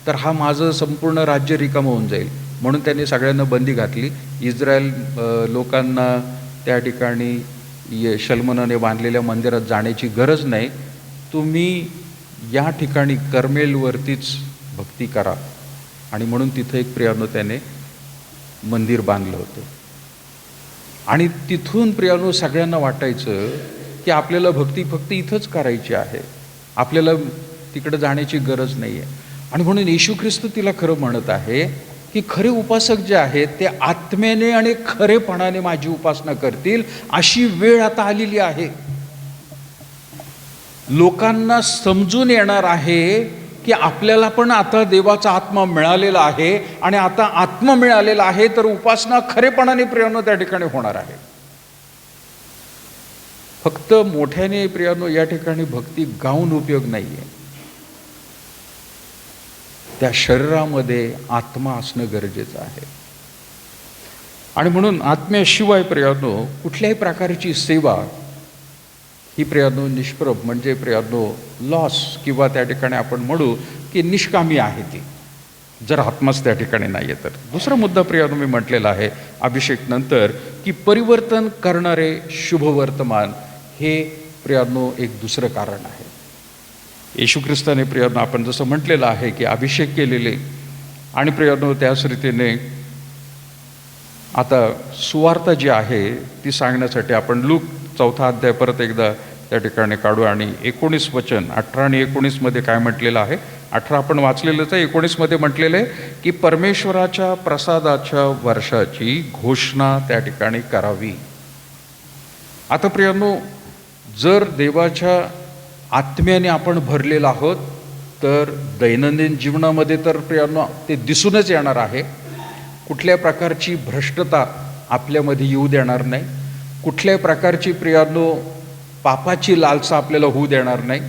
तर हा माझं संपूर्ण राज्य रिकामं होऊन जाईल. म्हणून त्यांनी सगळ्यांना बंदी घातली. इस्रायल लोकांना त्या ठिकाणी शल्मोनाने बांधलेल्या मंदिरात जाण्याची गरज नाही, तुम्ही या ठिकाणी कर्मेलवरतीच भक्ती करा. आणि म्हणून तिथं एक प्रियानो त्याने मंदिर बांधलं होतं. आणि तिथून प्रियानो सगळ्यांना वाटायचं की आपल्याला भक्ती फक्त इथंच करायची आहे. आपल्याला तिकडे जाण्याची गरज नाही आहे. आणि म्हणून येशू ख्रिस्त तिला खरं म्हणत आहे की खरे उपासक जे आहेत ते आत्म्याने आणि खरेपणाने माझी उपासना करतील. अशी वेळ आता आलेली आहे. लोकांना समजून येणार आहे की आपल्याला पण आता देवाचा आत्मा मिळालेला आहे, आणि आता आत्मा मिळालेला आहे तर उपासना खरेपणाने प्रियानो त्या ठिकाणी होणार आहे. फक्त मोठ्याने प्रियानो या ठिकाणी भक्ती गाऊन उपयोग नाहीये. त्या शरीरामध्ये आत्मा असणं गरजेचं आहे. आणि म्हणून आत्म्याशिवाय प्रियानो कुठल्याही प्रकारची सेवा ही प्रियानो निष्प्रभ, म्हणजे प्रियानो लॉस, किंवा त्या ठिकाणी आपण म्हणू की निष्कामी आहे ती, जर आत्माच त्या ठिकाणी नाही आहे तर. दुसरा मुद्दा प्रियानो मी म्हटलेला आहे अभिषेक नंतर, की परिवर्तन करणारे शुभवर्तमान हे प्रियानो एक दुसरं कारण आहे. येशू ख्रिस्ताने प्रियानो आपण जसं म्हटलेलं आहे की अभिषेक केलेले, आणि प्रियानो त्याच रीतीने आता सुवार्ता जी आहे ती सांगण्यासाठी आपण लूक 4 अध्याय परत एकदा त्या ठिकाणी काढू. आणि 19 वचन 18 आणि 19 काय म्हटलेलं आहे. 18 आपण वाचलेलंच आहे. 19 म्हटलेलं आहे की परमेश्वराच्या प्रसादाच्या वर्षाची घोषणा त्या ठिकाणी करावी. आता प्रियानो, जर देवाच्या आत्म्याने आपण भरलेलो आहोत तर दैनंदिन जीवनामध्ये तर प्रियानो ते दिसूनच येणार आहे. कुठल्या प्रकारची भ्रष्टता आपल्यामध्ये येऊ देणार नाही. कुठल्याही प्रकारची प्रियानो पापाची लालसा आपल्याला होऊ देणार नाही.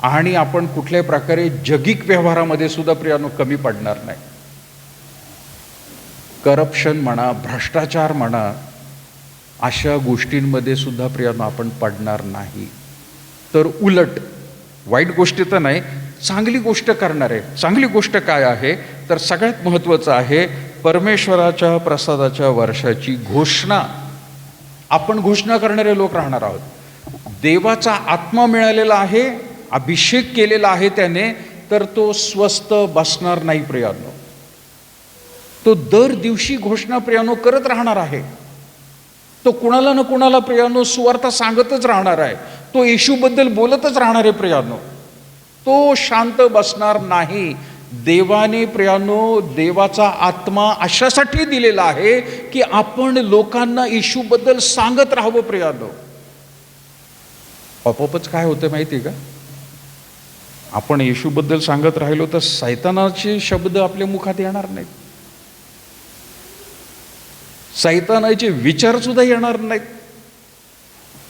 आणि आपण कुठल्याही प्रकारे जगिक व्यवहारामध्ये सुद्धा प्रियानो कमी पडणार नाही. करप्शन म्हणा, भ्रष्टाचार म्हणा, अशा गोष्टींमध्ये सुद्धा प्रियानो आपण पडणार नाही. तर उलट वाईट गोष्टी तर नाही, चांगली गोष्ट करणार आहे. चांगली गोष्ट काय आहे तर सगळ्यात महत्त्वाचं आहे परमेश्वराच्या प्रसादाच्या वर्षाची घोषणा. आपण घोषणा करणारे लोक राहणार आहोत. देवाचा आत्मा मिळालेला आहे, अभिषेक केलेला आहे त्याने, तर तो स्वस्थ बसणार नाही प्रियानो. तो दर दिवशी घोषणा प्रियानो करत राहणार आहे. तो कुणाला ना कुणाला प्रियानो सुवार्ता सांगतच राहणार आहे. तो येशूबद्दल बोलतच राहणार आहे प्रियानो. तो शांत बसणार नाही. देवाने प्रियानो देवाचा आत्मा अशासाठी दिलेला आहे की आपण लोकांना येशूबद्दल सांगत राहावं प्रियानो. आपोआपच काय होतं माहिती आहे का, आपण येशूबद्दल सांगत राहिलो तर सैतानाचे शब्द आपल्या मुखात येणार नाहीत. सैतानाचे विचार सुद्धा येणार नाहीत.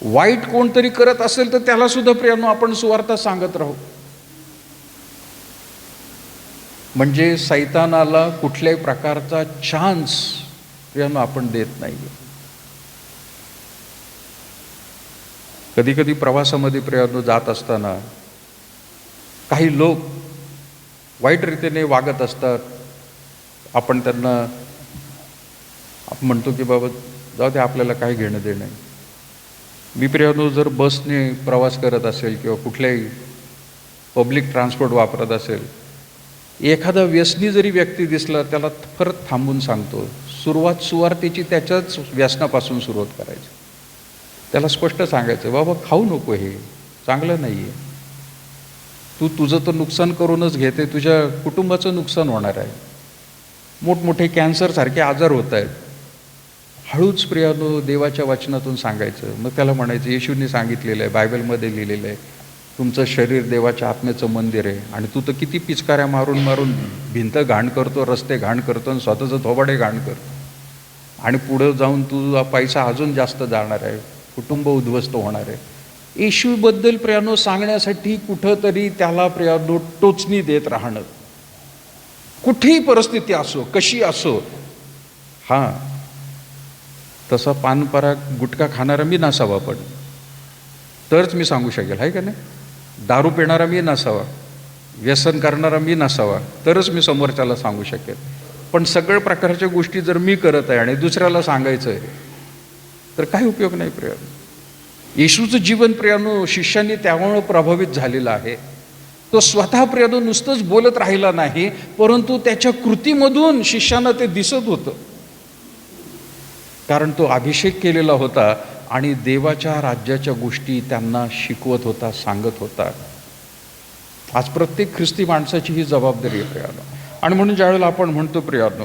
वाईट कोणतरी करत असेल तर त्याला सुद्धा प्रियानो आपण सुवार्ता सांगत राहू. म्हणजे सैतानाला कुठल्याही प्रकारचा चान्स प्रियानो आपण देत नाही. कधी कधी प्रवासामध्ये प्रियानो जात असताना काही लोक वाईट रीतीने वागत असतात. आपण त्यांना म्हणतो की बाबा जाऊ दे, आपल्याला काही घेणं देणं नाही. मी प्रियानो जर बसने प्रवास करत असेल किंवा कुठल्याही पब्लिक ट्रान्सपोर्ट वापरत असेल, एखादा व्यसनी जरी व्यक्ती दिसला त्याला परत थांबून सांगतो. सुरुवातीची त्याच्याच व्यसनापासून सुरुवात करायची. त्याला स्पष्ट सांगायचं, बाबा खाऊ नको, हे चांगलं नाही आहे. तुझं तर नुकसान करूनच घेते, तुझ्या कुटुंबाचं नुकसान होणार आहे. मोठमोठे कॅन्सरसारखे आजार होत आहेत. हळूच प्रियानो देवाच्या वचनातून सांगायचं. मग त्याला म्हणायचं येशूंनी सांगितलेलं आहे, बायबलमध्ये लिहिलेलं आहे, तुमचं शरीर देवाच्या आत्म्याचं मंदिर आहे. आणि तू तर किती पिचकाऱ्या मारून मारून भिंत घाण करतो, रस्ते घाण करतो, आणि स्वतःचं थोबाडे घाण करतो. आणि पुढं जाऊन तुझा पैसा अजून जास्त जाणार आहे, कुटुंब उद्ध्वस्त होणार आहे. येशूबद्दल प्रियानो सांगण्यासाठी कुठंतरी त्याला प्रियानो टोचणी देत राहणं, कुठेही परिस्थिती असो, कशी असो. हां, तसा पानपराग गुटखा खाणारा मी नसावा, पण तरच मी सांगू शकेल, आहे का नाही. दारू पिणारा मी नसावा, व्यसन करणारा मी नसावा, तरच मी समोरच्याला सांगू शकेल. पण सगळ्या प्रकारच्या गोष्टी जर मी करत आहे आणि दुसऱ्याला सांगायचं आहे तर काही उपयोग नाही प्रियानो. येशूचं जीवन प्रियानो शिष्यांनी त्यामुळे प्रभावित झालेलं आहे. तो स्वतः प्रियानो नुसतंच बोलत राहिला नाही, परंतु त्याच्या कृतीमधून शिष्यांना ते दिसत होतं. कारण तो अभिषेक केलेला होता आणि देवाच्या राज्याच्या गोष्टी त्यांना शिकवत होता, सांगत होता. आज प्रत्येक ख्रिस्ती माणसाची ही जबाबदारी आहे प्रियानो. आणि म्हणून ज्यावेळेला आपण म्हणतो प्रियानो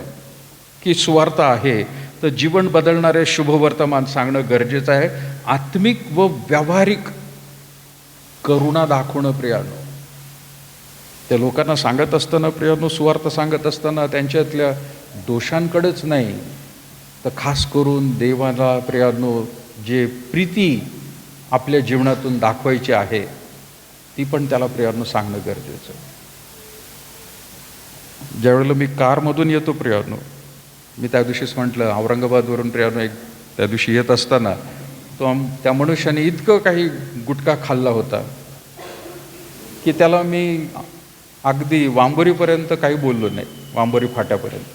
की सुवार्ता आहे, तर जीवन बदलणारे शुभवर्तमान सांगणं गरजेचं आहे. आत्मिक व व्यावहारिक करुणा दाखवणं प्रियानो. त्या लोकांना सांगत असताना प्रियानो, सुवार्ता सांगत असताना त्यांच्यातल्या दोषांकडेच नाही, तर खास करून देवाला प्रियानो जे प्रीती आपल्या जीवनातून दाखवायची आहे ती पण त्याला प्रियानो सांगणं गरजेचं आहे. ज्यावेळेला मी कारमधून येतो प्रियानो, मी त्या दिवशीच म्हटलं, औरंगाबादवरून प्रियानो एक त्या दिवशी येत असताना त्या मनुष्याने इतकं काही गुटखा खाल्ला होता की त्याला मी अगदी वांबोरीपर्यंत काही बोललो नाही, वांबोरी फाट्यापर्यंत.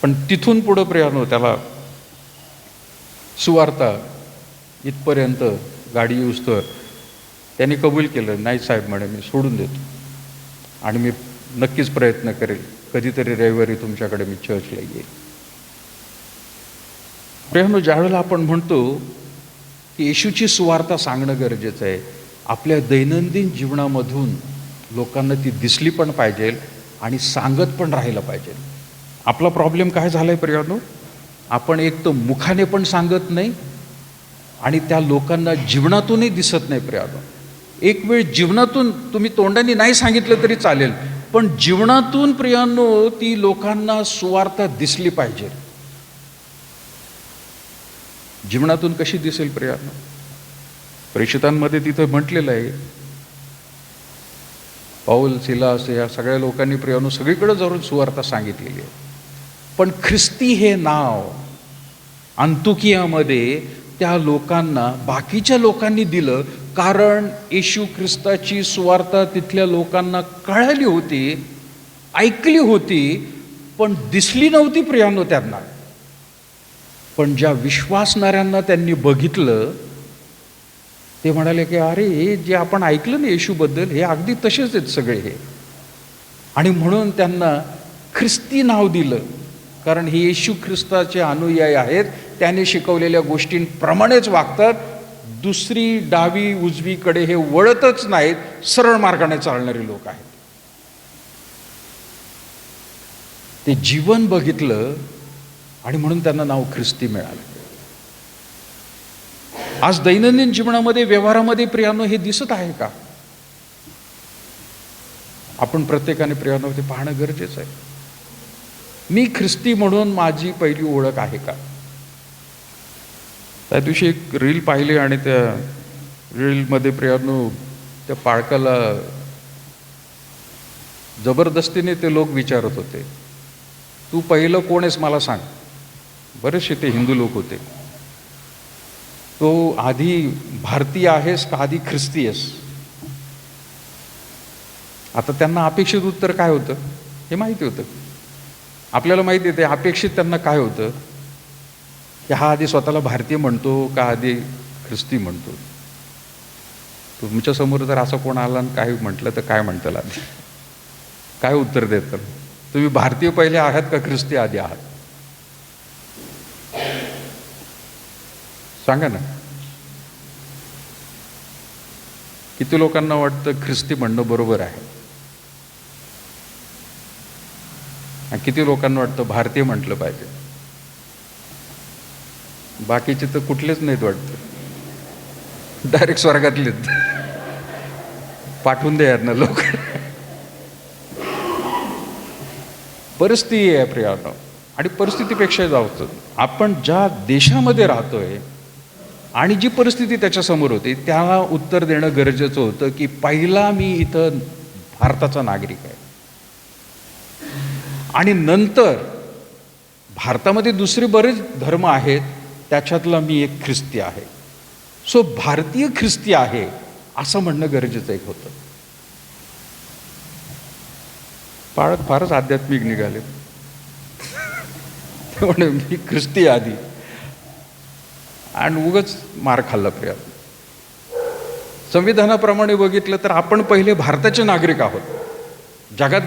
पण तिथून पुढं प्रियानो त्याला सुवार्ता इथपर्यंत गाडी येऊस्तोवर त्यांनी कबूल केलं. नाही साहेब म्हणे, मी सोडून देतो आणि मी नक्कीच प्रयत्न करेल, कधीतरी रविवारी तुमच्याकडे मी चर्चला येईल. प्रियानो, ज्यावेळेला आपण म्हणतो की येशूची सुवार्ता सांगणं गरजेचं आहे, आपल्या दैनंदिन जीवनामधून लोकांना ती दिसली पण पाहिजे आणि सांगत पण राहिलं पाहिजे. आपला प्रॉब्लेम काय झाला आहे प्रियानो, आपण एक तर मुखाने पण सांगत नाही आणि त्या लोकांना जीवनातूनही दिसत नाही प्रियानो. एक वेळ जीवनातून तुम्ही तोंडाने नाही सांगितलं तरी चालेल, पण जीवनातून प्रियानो ती लोकांना सुवार्ता दिसली पाहिजे. जीवनातून कशी दिसेल प्रियानो? प्रेषितांमध्ये तिथं म्हटलेलं आहे, पौल, सिलास या सगळ्या लोकांनी प्रियानो सगळीकडे जाऊन सुवार्ता सांगितलेली आहे. पण ख्रिस्ती हे नाव अंतुकियामध्ये त्या लोकांना, बाकीच्या लोकांनी दिलं, कारण येशू ख्रिस्ताची सुवार्ता तिथल्या लोकांना कळाली होती, ऐकली होती, पण दिसली नव्हती प्रियानो त्यांना. पण ज्या विश्वासणाऱ्यांना त्यांनी बघितलं ते म्हणाले की अरे, हे जे आपण ऐकलं ना येशूबद्दल, हे अगदी तसेच आहेत सगळे हे. आणि म्हणून त्यांना ख्रिस्ती नाव दिलं, कारण हे येशू ख्रिस्ताचे अनुयायी आहेत, त्याने शिकवलेल्या गोष्टींप्रमाणेच वागतात, दुसरी डावी उजवीकडे हे वळतच नाहीत, सरळ मार्गाने चालणारे लोक आहेत. ते जीवन बघितलं आणि म्हणून त्यांना नाव ख्रिस्ती मिळालं. आज दैनंदिन जीवनामध्ये, व्यवहारामध्ये प्रियानो हे दिसत आहे का? आपण प्रत्येकाने प्रियानो ते पाहणं गरजेचं आहे. मी ख्रिस्ती म्हणून माझी पहिली ओळख आहे का? त्या दिवशी एक रील पाहिली आणि त्या रीलमध्ये प्रियानो त्या पाळकाला जबरदस्तीने ते लोक विचारत होते, तू पहिलं कोण आहेस मला सांग. बरेचसे ते हिंदू लोक होते. तो आधी भारतीय आहेस का आधी ख्रिस्ती आहेस? आता त्यांना अपेक्षित उत्तर काय होतं हे माहिती होतं. आपल्याला माहिती आहे ते अपेक्षित त्यांना काय होतं, की हा आधी स्वतःला भारतीय म्हणतो का आधी ख्रिस्ती म्हणतो. तुमच्यासमोर जर असं कोण आला आणि काही म्हटलं तर काय म्हणताल आधी? काय उत्तर देतं? तुम्ही भारतीय पहिले आहात का ख्रिस्ती आधी आहात? सांगा ना. किती लोकांना वाटतं ख्रिस्ती म्हणणं बरोबर आहे, आणि किती लोकांना वाटतं भारतीय म्हटलं पाहिजे? बाकीचे तर कुठलेच नाहीत वाटतं, डायरेक्ट स्वर्गातलेच. पाठवून द्या यांना लोक. परिस्थिती आहे प्रियानो, आणि परिस्थितीपेक्षा जाऊचं आपण ज्या देशामध्ये राहतोय आणि जी परिस्थिती त्याच्यासमोर होती त्याला उत्तर देणं गरजेचं होतं, की पहिला मी इथं भारताचा नागरिक आहे आणि नंतर भारतामध्ये दुसरे बरेच धर्म आहेत, त्याच्यातला मी एक ख्रिस्ती आहे. सो भारतीय ख्रिस्ती आहे असं म्हणणं गरजेचं एक होतं. पाळक फारच आध्यात्मिक निघाले. त्यामुळे मी ख्रिस्ती आधी, आणि उगाच मार खाल्ला प्रिया. संविधानाप्रमाणे बघितलं तर आपण पहिले भारताचे नागरिक आहोत. जगात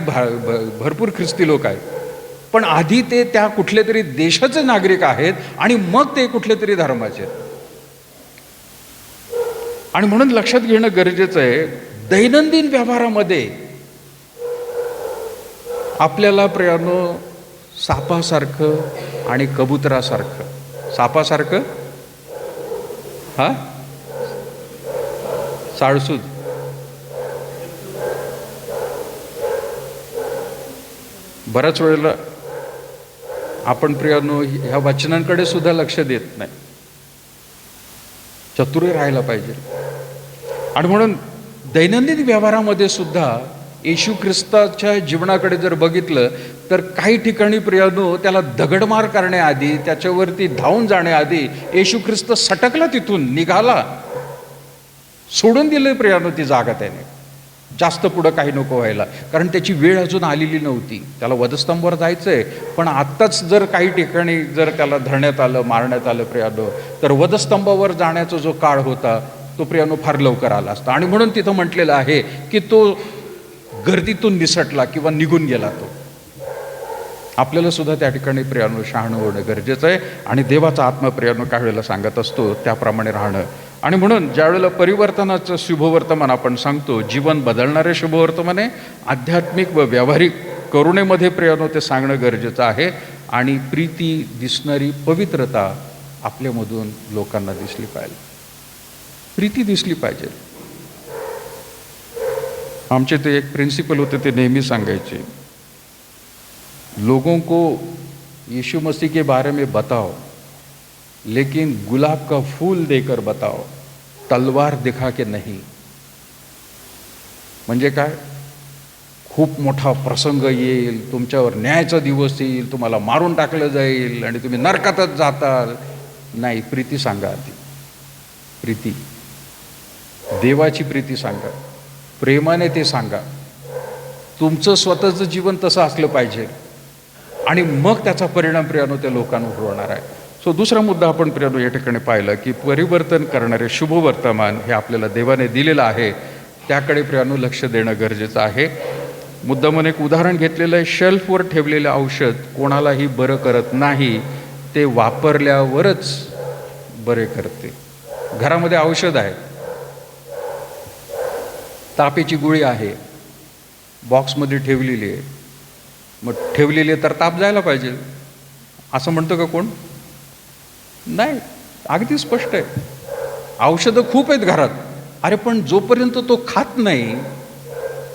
भरपूर ख्रिस्ती लोक आहेत, पण आधी ते त्या कुठल्या तरी देशाचे नागरिक आहेत आणि मग ते कुठल्या तरी धर्माचे आहेत. आणि म्हणून लक्षात घेणं गरजेचं आहे, दैनंदिन व्यवहारामध्ये आपल्याला प्रियानो सापासारखं आणि कबुतरासारखं, सापासारखं साळसूद, बऱ्याच वेळेला आपण प्रियानो ह्या वचनांकडे सुद्धा लक्ष देत नाही. चतुर राहायला पाहिजे. आणि म्हणून दैनंदिन व्यवहारामध्ये सुद्धा येशू ख्रिस्ताच्या जीवनाकडे जर बघितलं तर काही ठिकाणी प्रियानो त्याला दगडमार करण्याआधी, त्याच्यावरती धावून जाण्याआधी येशू ख्रिस्त सटकला, तिथून निघाला, सोडून दिलं प्रियानो ती जागा त्याने. जास्त पुढं काही नको व्हायला, कारण त्याची वेळ अजून आलेली नव्हती. त्याला वधस्तंभावर जायचंय, पण आत्ताच जर काही ठिकाणी जर त्याला धरण्यात आलं, मारण्यात आलं प्रियानो, तर वधस्तंभावर जाण्याचा जो काळ होता तो प्रियानो फार लवकर आला असता. आणि म्हणून तिथं म्हटलेलं आहे की तो गर्दीतून निसटला किंवा निघून गेला. तो आपल्याला सुद्धा त्या ठिकाणी प्रियानो शहाणं होणं गरजेचं आहे. आणि देवाचा आत्मा प्रियानो काही वेळेला सांगत असतो त्याप्रमाणे राहणं. आणि म्हणून ज्या वेळेला परिवर्तनाचं शुभवर्तमान आपण सांगतो, जीवन बदलणारे शुभवर्तमान आहे, आध्यात्मिक व व्यावहारिक करुणेमध्ये प्रियानो ते सांगणं गरजेचं आहे. आणि प्रीती दिसणारी पवित्रता आपल्यामधून लोकांना दिसली पाहिजे, प्रीती दिसली पाहिजे. आमचे ते एक प्रिन्सिपल होते, ते नेहमी सांगायचे, लोगों को यीशु मसीह के बारे में बताओ, लेकिन गुलाब का फूल देकर बताओ, तलवार दिखा के नहीं. म्हणजे काय, खूप मोठा प्रसंग येईल, तुमच्यावर न्यायाचा दिवस येईल, तुम्हाला मारून टाकलं जाईल आणि तुम्ही नरकातच जाताल. नाही, प्रीती सांगा आधी. प्रीती, देवाची प्रीती सांगा, प्रेमाने ते सांगा. तुमचं स्वतःचं जीवन तसं असलं पाहिजे आणि मग त्याचा परिणाम प्रियानो त्या लोकांवर होणार आहे. सो दुसरा मुद्दा आपण प्रियानो या ठिकाणी पाहिलं की परिवर्तन करणारे शुभवर्तमान हे आपल्याला देवाने दिलेलं आहे, त्याकडे प्रियानो लक्ष देणं गरजेचं आहे. मुद्दामून एक उदाहरण घेतलेलं आहे, शेल्फवर ठेवलेलं औषध कोणालाही बरं करत नाही, ते वापरल्यावरच बरे करते. घरामध्ये औषध आहे, तापेची गोळी आहे, बॉक्समध्ये ठेवलेली आहे, मग ठेवलेली आहे तर ताप जायला पाहिजे असं म्हणतं का कोण? नाही, अगदी स्पष्ट आहे. औषधं खूप आहेत घरात, अरे पण जोपर्यंत तो खात नाही,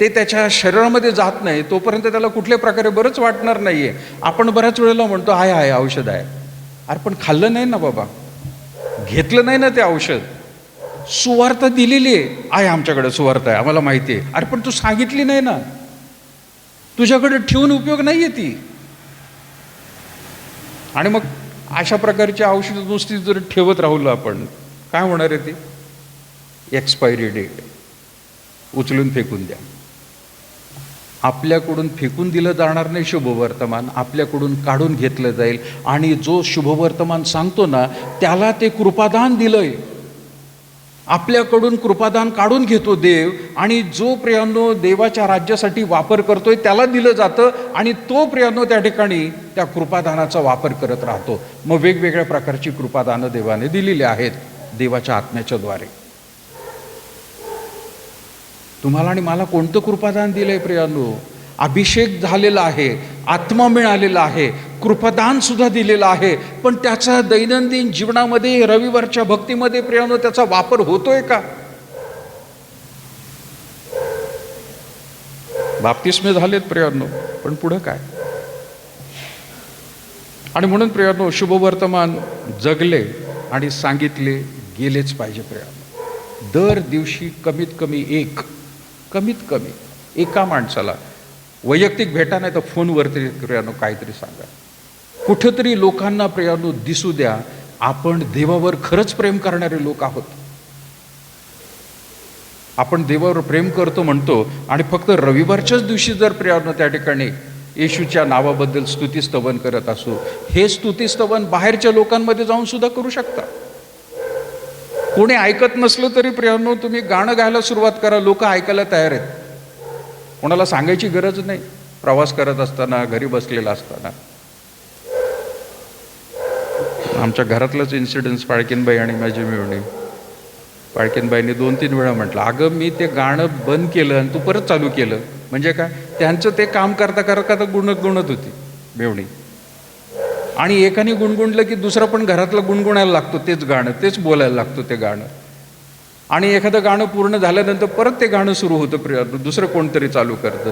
ते त्याच्या शरीरामध्ये जात नाही, तोपर्यंत त्याला कुठल्या प्रकारे बरंच वाटणार नाहीये. आपण बऱ्याच वेळेला म्हणतो आहे आहे औषध आहे, अरे पण खाल्लं नाही ना बाबा, घेतलं नाही ना ते औषध. सुवार्ता दिलेली आहे, आमच्याकडे सुवार्ता आहे, आम्हाला माहिती आहे, अरे पण तू सांगितली नाही ना, तुझ्याकडे ठेवून उपयोग नाहीये ती. आणि मग अशा प्रकारची औषधं नुसती जर ठेवत राहिलो आपण, काय होणार आहे? ती एक्सपायरी डेट, उचलून फेकून द्या. आपल्याकडून फेकून दिलं जाणार नाही शुभवर्तमान, आपल्याकडून काढून घेतलं जाईल. आणि जो शुभवर्तमान सांगतो ना त्याला ते कृपादान दिलंय, आपल्याकडून कृपादान काढून घेतो देव, आणि जो प्रियानो देवाच्या राज्यासाठी वापर करतोय त्याला दिलं जातं, आणि तो प्रियानो त्या ठिकाणी त्या कृपादानाचा वापर करत राहतो. मग वेगवेगळ्या प्रकारची कृपादानं देवाने दिलेली आहेत देवाच्या आत्म्याच्या द्वारे. तुम्हाला आणि मला कोणतं कृपादान दिलंय प्रियानो? अभिषेक झालेला आहे, आत्मा मिळालेला आहे, कृपादान सुद्धा दिलेलं आहे. पण त्याचा दैनंदिन जीवनामध्ये, रविवारच्या भक्तीमध्ये प्रियानो त्याचा वापर होतोय का? बाप्तिस्मे झालेत प्रियानो, पण पुढं काय? आणि म्हणून प्रियानो शुभवर्तमान जगले आणि सांगितले गेलेच पाहिजे प्रियानो. दर दिवशी कमीत कमी एका माणसाला वैयक्तिक भेटा, नाही तर फोनवरती प्रियानो काहीतरी सांगा. कुठंतरी लोकांना प्रियानो दिसू द्या आपण देवावर खरंच प्रेम करणारे लोक आहोत. आपण देवावर प्रेम करतो म्हणतो, आणि फक्त रविवारच्याच दिवशी जर प्रियानो त्या ठिकाणी येशूच्या नावाबद्दल स्तुतिस्तवन करत असू, हे स्तुतिस्तवन बाहेरच्या लोकांमध्ये जाऊन सुद्धा करू शकता. कोणी ऐकत नसलं तरी प्रियानो तुम्ही गाणं गायला सुरुवात करा, लोक ऐकायला तयार आहेत. कोणाला सांगायची गरज नाही. प्रवास करत असताना, घरी बसलेला असताना. आमच्या घरातलंच इन्सिडेंट्स, पाळकीनबाई आणि माझी मिळवणी. पाळकीनबाईंनी 2-3 वेळा म्हटलं, अगं मी ते गाणं बंद केलं आणि तू परत चालू केलं. म्हणजे काय, त्यांचं ते काम करता करता गुणत होती मेवणी. आणि एकाने गुणगुणलं की दुसरा पण घरातलं गुणगुणायला लागतो तेच गाणं, तेच बोलायला लागतो ते गाणं. आणि एखादं गाणं पूर्ण झाल्यानंतर परत ते गाणं सुरू होतं, दुसरं कोणतरी चालू करतं.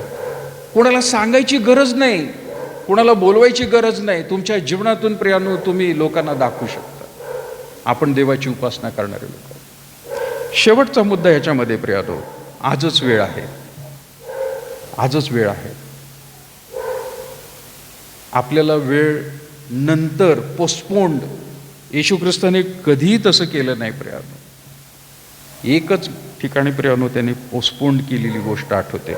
कोणाला सांगायची गरज नाही, कोणाला बोलवायची गरज नाही. तुमच्या जीवनातून प्रियानो तुम्ही लोकांना दाखवू शकता आपण देवाची उपासना करणारे लोक. शेवटचा मुद्दा ह्याच्यामध्ये प्रियानो, आजच वेळ आहे. आजच वेळ आहे. आपल्याला वेळ नंतर पोस्टपोन्ड, येशू ख्रिस्ताने कधीही तसं केलं नाही प्रियानो. एकच ठिकाणी प्रियानो त्यांनी पोस्टपोन्ड केलेली गोष्ट आठवते,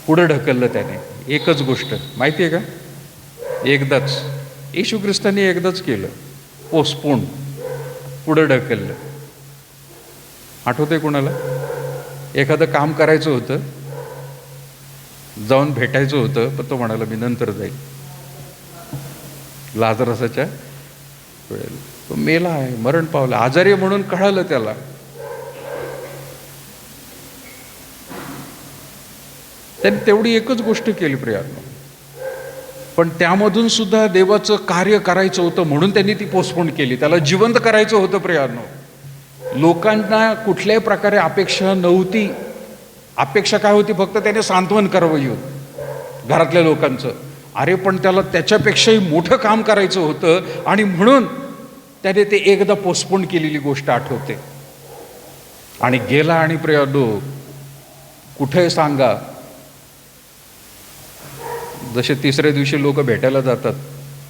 पुढे ढकललं त्याने. एकच गोष्ट माहिती आहे का, एकदाच येशू ख्रिस्ताने एकदाच केलं, पोस्टपोन्ड, पुढे ढकललं. आठवतंय कोणाला? एखादं काम करायचं होतं, जाऊन भेटायचं होतं, पण तो म्हणाला मी नंतर जाईल. लाजरसाच्या वेळेला तो मेला आहे, मरण पावला, आजारी म्हणून कळालं त्याला. त्यांनी तेवढी एकच गोष्ट केली प्रियानो, पण त्यामधून सुद्धा देवाचं कार्य करायचं होतं म्हणून त्यांनी ती पोस्टपोन केली. त्याला जिवंत करायचं होतं प्रियानो. लोकांना कुठल्याही प्रकारे अपेक्षा नव्हती. अपेक्षा काय होती, फक्त त्याने सांत्वन करावं येऊन घरातल्या लोकांचं. अरे पण त्याला त्याच्यापेक्षाही मोठं काम करायचं होतं आणि म्हणून त्याने ते एकदा पोस्टपोन केलेली गोष्ट आठवते. आणि गेला आणि प्रियानो कुठे सांगा, जसे तिसऱ्या दिवशी लोक भेटायला जातात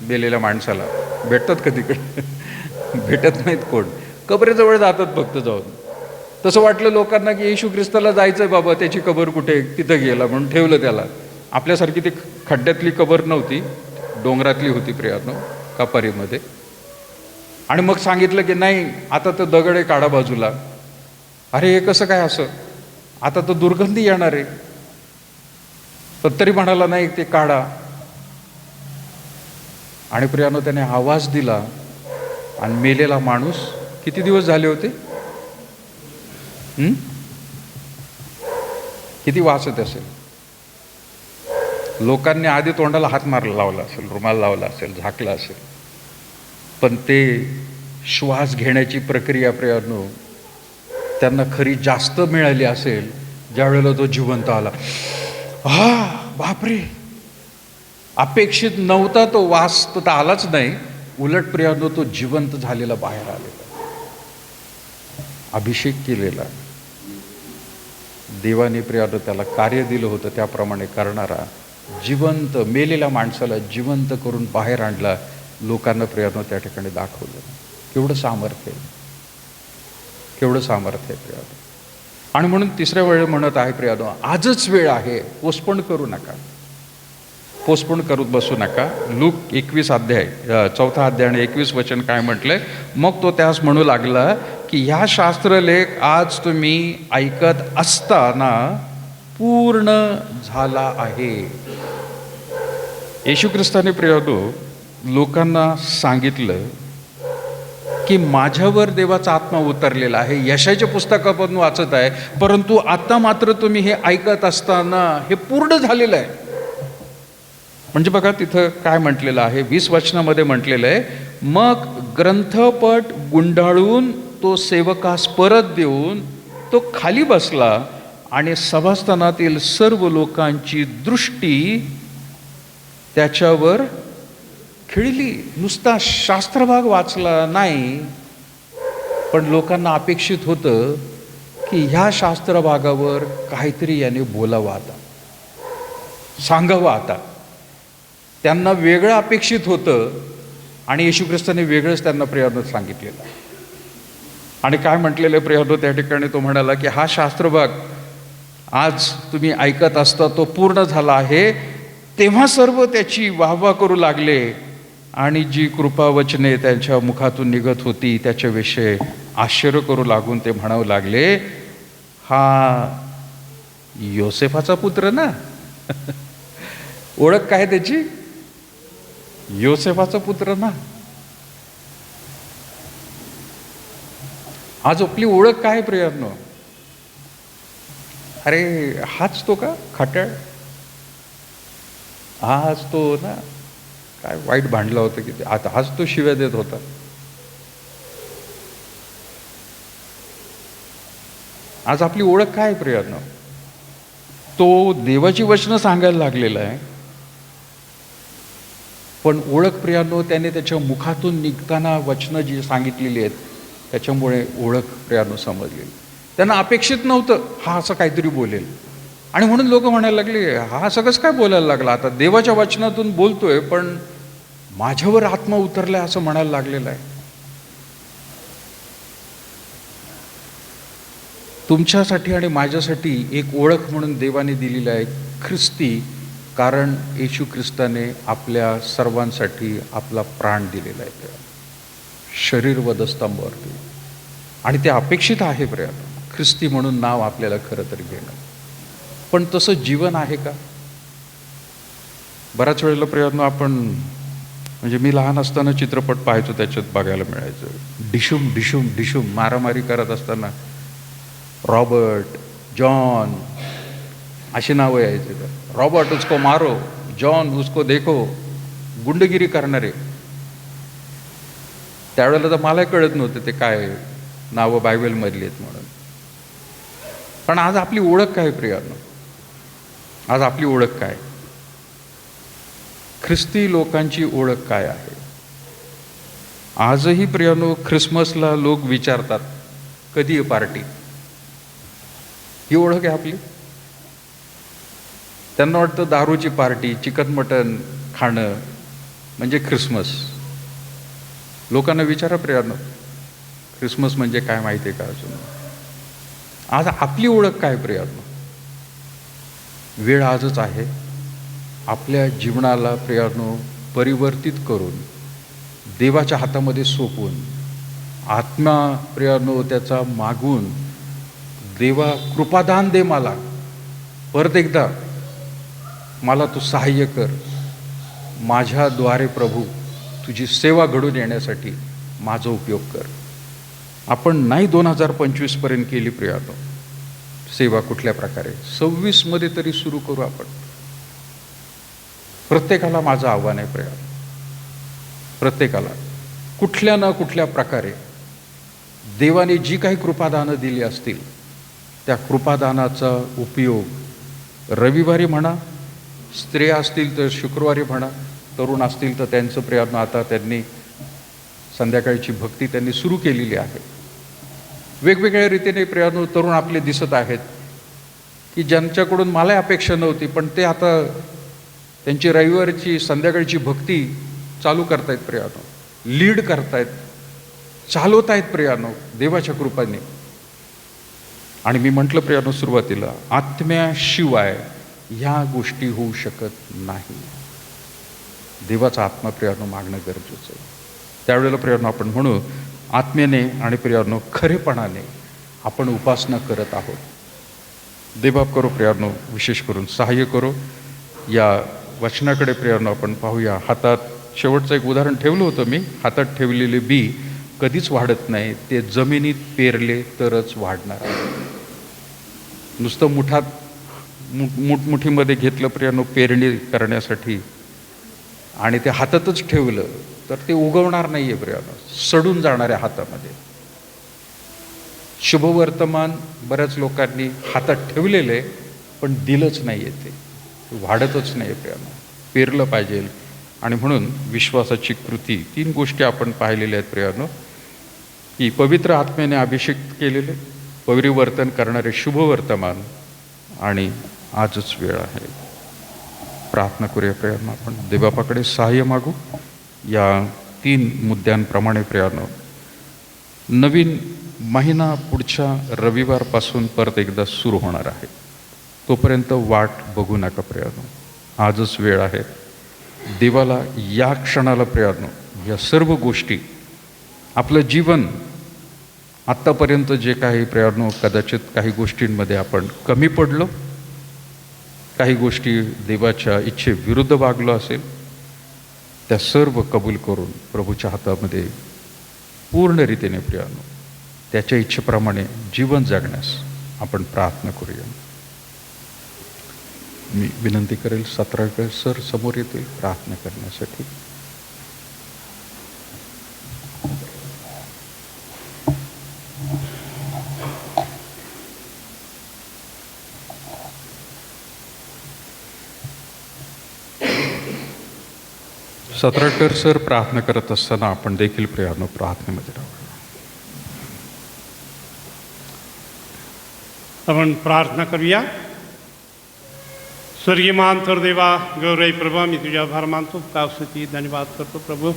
मेलेल्या माणसाला, भेटतात का तिकडे? भेटत नाहीत कोण, कबरेजवळ जातात फक्त जाऊन. तसं वाटलं लोकांना की येशू ख्रिस्ताला जायचंय बाबा, त्याची कबर कुठे, तिथं गेला म्हणून ठेवलं त्याला. आपल्यासारखी ती खड्ड्यातली कबर नव्हती, डोंगरातली होती प्रियानो, कापारीमध्ये. आणि मग सांगितलं की नाही आता तर दगड काढा बाजूला. अरे हे कसं काय असं, आता तर दुर्गंधी येणार आहे. पण तरी म्हणाला नाही ते काढा. आणि प्रियानो त्याने आवाज दिला आणि मेलेला माणूस, किती दिवस झाले होते, किती वास येत असेल. लोकांनी आधी तोंडाला हात मारला लावला असेल, रुमाल लावला असेल, झाकला असेल, पण ते श्वास घेण्याची प्रक्रिया प्रियानो त्यांना खरी जास्त मिळाली असेल ज्यावेळेला तो जिवंत आला. बापरे, अपेक्षित नव्हता तो वास, तर आलाच नाही. उलट प्रियानो तो जिवंत झालेला बाहेर आलेला, अभिषेक केलेला. देवाने प्रियानो त्याला कार्य दिलं होतं त्याप्रमाणे करणारा, जिवंत मेलेल्या माणसाला जिवंत करून बाहेर आणला. लोकांना प्रियानो त्या ठिकाणी दाखवलं. केवढं सामर्थ्य आहे, केवढं सामर्थ्य आहे प्रियानो. आणि म्हणून तिसऱ्या वेळी म्हणत आहे प्रियानो, आजच वेळ आहे, पोस्टपोन करू नका, पोस्टपोन करू बसू नका. लूक 21 अध्याय 4 अध्याय आणि 21 वचन काय म्हटलंय, मग तो त्यास म्हणू लागला की ह्या शास्त्रलेख आज तुम्ही ऐकत असताना पूर्ण झाला आहे. येशू ख्रिस्ताने प्रियानो लोकांना सांगितलं की माझ्यावर देवाचा आत्मा उतरलेला आहे. यशाच्या पुस्तकापासून वाचत आहे, परंतु आता मात्र तुम्ही हे ऐकत असताना हे पूर्ण झालेलं आहे. म्हणजे बघा तिथं काय म्हटलेलं आहे, 20 वचनामध्ये म्हटलेलं आहे, मग ग्रंथपट गुंडाळून तो सेवकास परत देऊन तो खाली बसला आणि सभास्थानातील सर्व लोकांची दृष्टी त्याच्यावर खिळली. नुसता शास्त्रभाग वाचला नाही, पण लोकांना अपेक्षित होतं की ह्या शास्त्रभागावर काहीतरी याने बोलावं, आता सांगावं. आता त्यांना वेगळं अपेक्षित होतं आणि येशू ख्रिस्ताने वेगळंच त्यांना प्रियानो सांगितलेलं. आणि काय म्हटलेलं प्रियानो त्या ठिकाणी, तो म्हणाला की हा शास्त्रभाग आज तुम्ही ऐकत असता तो पूर्ण झाला आहे. तेव्हा सर्व त्याची वाहवा करू लागले आणि जी कृपावचने त्यांच्या मुखातून निघत होती त्याच्याविषयी आश्चर्य करू लागून ते म्हणावं लागले, हा योसेफाचा पुत्र ना. ओळख काय त्याची, योसेफाचा पुत्र ना. आज आपली ओळख काय प्रियांनो? अरे हाच तो का खाट्याळ? हाच तो ना, काय वाईट भांडला होतं की आता हाच तो शिव्या देत होता. आज आपली ओळख काय प्रियांनो? तो देवाची वचनं सांगायला लागलेला आहे, पण ओळख प्रियांनो त्याने त्याच्या मुखातून निघताना वचनं जी सांगितलेली आहेत त्याच्यामुळे ओळख प्रियांनो समजलेली. त्यांना अपेक्षित नव्हतं हा असं काहीतरी बोलेल, आणि म्हणून लोक म्हणायला लागले हा सगळंच काय बोलायला लागला, आता देवाच्या वचनातून बोलतोय पण माझ्यावर आत्मा उतरलाय असं म्हणायला लागलेलं आहे. तुमच्यासाठी आणि माझ्यासाठी एक ओळख म्हणून देवाने दिलेली आहे ख्रिस्ती, कारण येशू ख्रिस्ताने आपल्या सर्वांसाठी आपला प्राण दिलेला आहे शरीर वधस्तंभावरती, आणि ते अपेक्षित आहे प्रियांनो ख्रिस्ती म्हणून नाव आपल्याला खरं तर घेणं. पण तसं जीवन आहे का? बऱ्याच वेळेला प्रियांनो आपण, म्हणजे मी लहान असताना चित्रपट पाहायचो, त्याच्यात बघायला मिळायचं डिशूम डिशूम डिशूम मारामारी करत असताना रॉबर्ट, जॉन अशी नावं यायचे. रॉबर्ट उसको मारो, जॉन उसको देखो, गुंडगिरी करणारे. त्यावेळेला तर मला कळत नव्हतं ते काय नावं बायबलमधली आहेत म्हणून. पण आज आपली ओळख काय प्रियांनो? आज आपली ओळख काय? ख्रिस्ती लोकांची ओळख काय आहे? आजही प्रियांनो ख्रिसमसला लोक विचारतात कधी आहे पार्टी? ही ओळख आहे आपली? त्यांना वाटतं दारूची पार्टी, चिकन मटन खाणं म्हणजे ख्रिसमस. लोकांना विचारा प्रियांनो ख्रिसमस म्हणजे काय माहिती आहे का अजून? आज आपली ओळख काय प्रियांनो? वेळ आजच आहे आपल्या जीवनाला प्रियांनो परिवर्तित करून देवाच्या हातामध्ये सोपवून आत्मा प्रियांनो त्याचा मागून, देवा कृपादान दे मला, परत एकदा मला तू सहाय्य कर, माझ्याद्वारे प्रभू तुझी सेवा घडून येण्यासाठी माझा उपयोग कर. आपण नाही 2025 पर्यंत केली प्रियांनो सेवा कुठल्या प्रकारे, 26 मध्ये तरी सुरू करू आपण. प्रत्येकाला माझं आव्हान आहे प्रियांनो, प्रत्येकाला कुठल्या ना कुठल्या प्रकारे देवाने जी काही कृपादानं दिली असतील त्या कृपादानाचा उपयोग रविवारी म्हणा, स्त्रिया असतील तर शुक्रवारी म्हणा, तरुण असतील तर त्यांचं प्रियांनो आता त्यांनी संध्याकाळची भक्ती त्यांनी सुरू केलेली आहे. वेगवेगळ्या रीतीने प्रियांनो तरुण आपले दिसत आहेत की ज्यांच्याकडून मला अपेक्षा नव्हती, पण ते आता त्यांची रविवारची संध्याकाळची भक्ती चालू करतायत प्रियांनो, लीड करतायत, चालवत आहेत प्रियांनो देवाच्या कृपाने. आणि मी म्हटलं प्रियांनो सुरुवातीला, आत्म्याशिवाय ह्या गोष्टी होऊ शकत नाही. देवाचा आत्मा प्रियांनो मागणं गरजेचं आहे. त्यावेळेला प्रियांनो आपण म्हणू आत्म्याने आणि प्रियांनो खरेपणाने आपण उपासना करत आहोत. देवबाप करो प्रियांनो, विशेष करून सहाय्य करो. या वचनाकडे प्रियांनो आपण पाहूया. हातात शेवटचं एक उदाहरण ठेवलं होतं मी, हातात ठेवलेले बी कधीच वाढत नाही, ते जमिनीत पेरले तरच वाढणार आहे. नुसतं मुठीमध्ये घेतलं प्रियांनो पेरणी करण्यासाठी आणि ते हातातच ठेवलं तर ते उगवणार नाही आहे प्रियांनो, सडून जाणार आहे हातामध्ये. शुभवर्तमान बऱ्याच लोकांनी हातात ठेवलेले पण दिलंच नाही आहे, ते वाढतच नाही आहे प्रियांनो. पेरलं पाहिजे. आणि म्हणून विश्वासाची कृती 3 गोष्टी आपण पाहिलेल्या आहेत प्रियांनो, की पवित्र आत्म्याने अभिषेक केलेले, परिवर्तन करणारे शुभवर्तमान, आणि आजच वेळ आहे. प्रार्थना करूया प्रियांनो. आपण देवबापाकडे सहाय्य मागू या 3 मुद्द्यांप्रमाणे प्रियांनो. नवीन महिना पुढच्या रविवारपासून परत एकदा सुरू होणार आहे. तोपर्यंत वाट बघू नका प्रियांनो, आजच वेळ आहे. देवाला या क्षणाला प्रियांनो या सर्व गोष्टी, आपलं जीवन आत्तापर्यंत जे काही प्रियांनो कदाचित काही गोष्टींमध्ये आपण कमी पडलो, काही गोष्टी देवाच्या इच्छेविरुद्ध वागलो असेल, त्या सर्व कबूल करून प्रभूच्या हातामध्ये पूर्ण रीतीने प्रियांनो त्याच्या इच्छेप्रमाणे जीवन जगण्यास आपण प्रार्थना करूया. मी विनंती करेल सत्राकर सर समोर येतील प्रार्थना करण्यासाठी. सत्राकर सर प्रार्थना करत असताना आपण देखील प्रियानो प्रार्थनेमध्ये राहू. आपण प्रार्थना करूया. स्वर्गीय महान थोर देवा गौरई प्रभा, मी तुझ्या आभार मानतो, कावसाठी धन्यवाद करतो प्रभू.